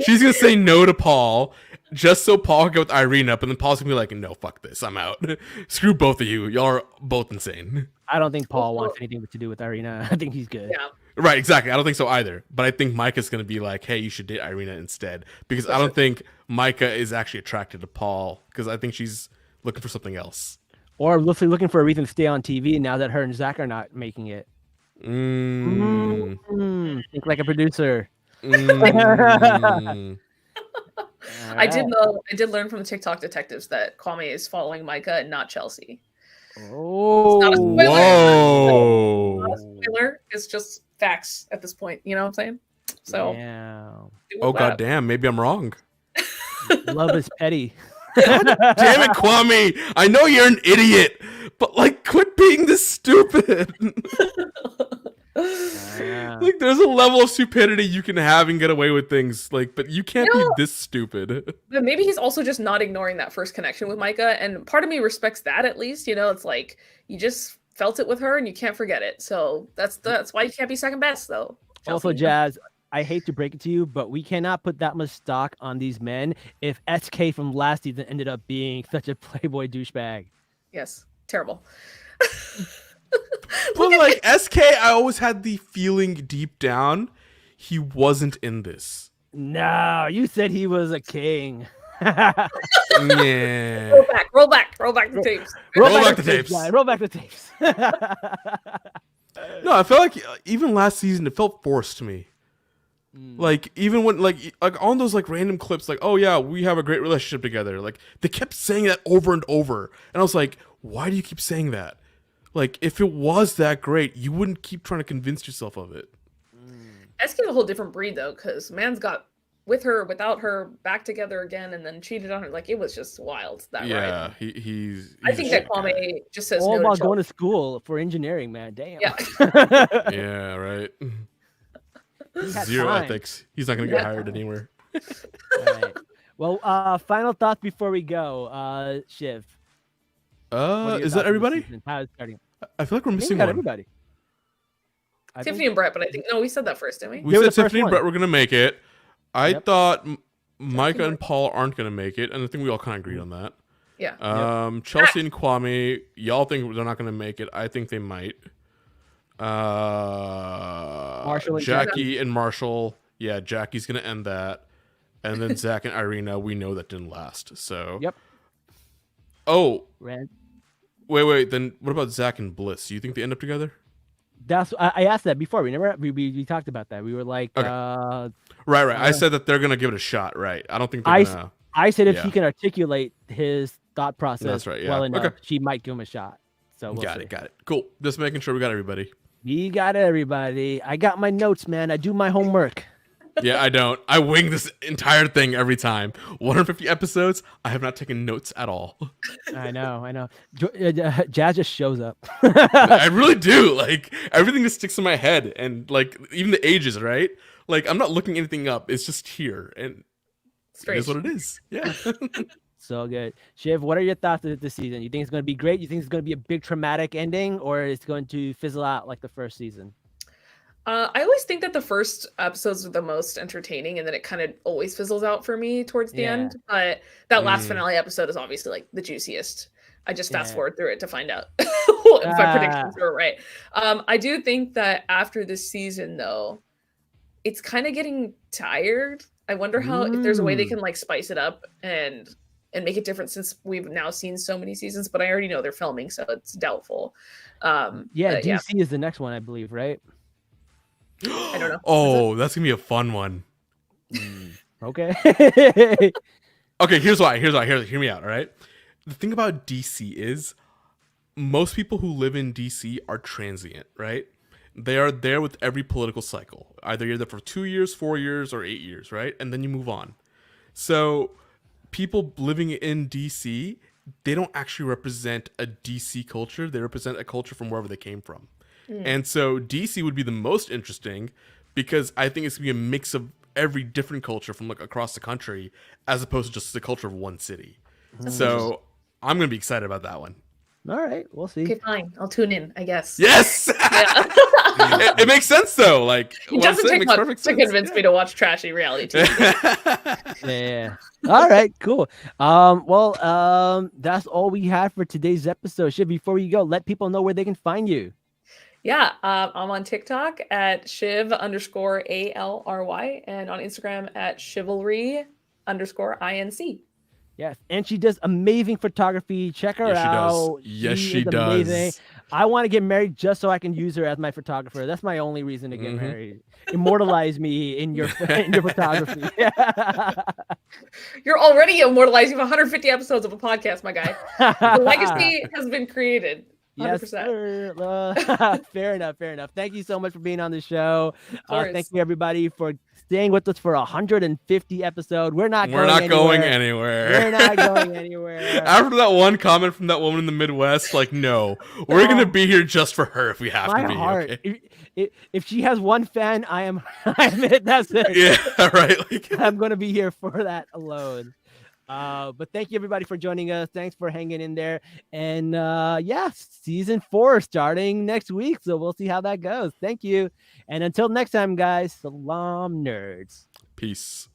she's gonna say no to Paul just so Paul can go with Irina. But then Paul's gonna be like, no, fuck this, I'm out. Screw both of you. Y'all are both insane. I don't think Paul wants anything to do with Irina. I think he's good. Yeah. Right, exactly. I don't think so either. But I think Micah's gonna be like, hey, you should date Irina instead, because I don't think Micah is actually attracted to Paul, because I think she's looking for something else. Or looking for a reason to stay on TV now that her and Zach are not making it. Think like a producer. I did learn from the TikTok detectives that Kwame is following Micah and not Chelsea. Oh, it's not a spoiler. Whoa! It's not a spoiler. It's just facts at this point. You know what I'm saying? So. Yeah. Oh god damn! Maybe I'm wrong. Love is petty. God damn it, Kwame! I know you're an idiot, but like, quit being this stupid. Like, there's a level of stupidity you can have and get away with things, like, but you can't be this stupid. But maybe he's also just not ignoring that first connection with Micah, and part of me respects that at least. You know, it's like you just felt it with her and you can't forget it. So that's why you can't be second best, though. Chelsea. Also, Jazz, I hate to break it to you, but we cannot put that much stock on these men if SK from last season ended up being such a playboy douchebag. Yes, terrible. But like SK, I always had the feeling deep down he wasn't in this. No, you said he was a king. Yeah. Roll back the tapes. Roll back the tapes. Guys. Roll back the tapes. No, I felt like even last season it felt forced to me. Like even when like on those like random clips, like, oh yeah, we have a great relationship together. Like they kept saying that over and over, and I was like, why do you keep saying that? Like if it was that great, you wouldn't keep trying to convince yourself of it. SK's a whole different breed though, because man's got with her, without her, back together again, and then cheated on her. Like it was just wild. That ride. He's I think that Kwame just says all no about to going to school for engineering, man. Damn. Yeah. Yeah, right. had Zero time. ethics. He's not gonna get hired anywhere. All right. Well, final thoughts before we go. Shiv. What are your Is thoughts that on the everybody? season? How it's starting? I feel like we're I think missing we got one. everybody. I Tiffany think- and Brett, but I think no, we said that first, didn't we? We They were said the first Tiffany and one. Brett were gonna make it. I Yep. thought Micah and Paul aren't gonna make it, and I think we all kind of agreed on that. Yeah. Chelsea and Kwame, y'all think they're not gonna make it. I think they might. Marshall and Jackie and Marshall. Yeah, Jackie's gonna end that, and then Zach and Irina. We know that didn't last. So. Yep. Oh, Red. wait. Then what about Zach and Bliss? Do you think they end up together? That's I asked that before. We talked about that. We were like, Okay. Right. I said that they're gonna give it a shot. Right. I don't think they're gonna. I said if Yeah. he can articulate his thought process That's right, yeah. well enough, Okay. she might give him a shot. So we'll Got see. it. Cool. Just making sure we got everybody. We got everybody. I got my notes, man. I do my homework. Yeah, I don't. I wing this entire thing every time. 150 episodes. I have not taken notes at all. I know. Jazz just shows up. I really do. Like everything just sticks in my head, and like even the ages, right? Like I'm not looking anything up. It's just here, and it is what it is. Yeah. So good. Shiv, what are your thoughts of this season? You think it's going to be great? You think it's going to be a big traumatic ending, or it's going to fizzle out like the first season? I always think that the first episodes are the most entertaining, and then it kind of always fizzles out for me towards the end. But that last finale episode is obviously like the juiciest. I just fast forward through it to find out if my predictions were right. I do think that after this season, though, it's kind of getting tired. I wonder how if there's a way they can like spice it up and make it different, since we've now seen so many seasons. But I already know they're filming, so it's doubtful. DC is the next one, I believe, right? I don't know. Oh, that's gonna be a fun one. Okay. Okay, here's why. Hear me out. All right. The thing about DC is, most people who live in DC are transient, right? They are there with every political cycle. Either you're there for 2 years, 4 years, or 8 years, right? And then you move on. So people living in DC, they don't actually represent a DC culture. They represent a culture from wherever they came from. And so DC would be the most interesting, because I think it's gonna be a mix of every different culture from like across the country, as opposed to just the culture of one city. So I'm gonna be excited about that one. All right, we'll see. Okay, fine. I'll tune in, I guess. Yes. It makes sense though. Like It doesn't take much to convince me to watch trashy reality TV. Yeah. All right, cool. That's all we have for today's episode. Shiv, before you go, let people know where they can find you. Yeah, I'm on TikTok at Shiv_ALRY and on Instagram at chivalry_INC. Yes, and she does amazing photography. Check her out. Yes, she is does. Amazing. I want to get married just so I can use her as my photographer. That's my only reason to get married. Immortalize me in your photography. You're already immortalizing 150 episodes of a podcast, my guy. The legacy has been created. 100%. Yes, sir. Fair enough. Thank you so much for being on the show. Thank you everybody for staying with us for 150 episode. We're not going anywhere. We're not going anywhere. After that one comment from that woman in the Midwest, like, no, we're gonna be here just for her if we have to be. Heart. Okay? If she has one fan, I'm it. That's it. Yeah, right. Like, I'm gonna be here for that alone. But thank you everybody for joining us. Thanks for hanging in there. And season 4 starting next week. So we'll see how that goes. Thank you. And until next time, guys, Salaam nerds. peace.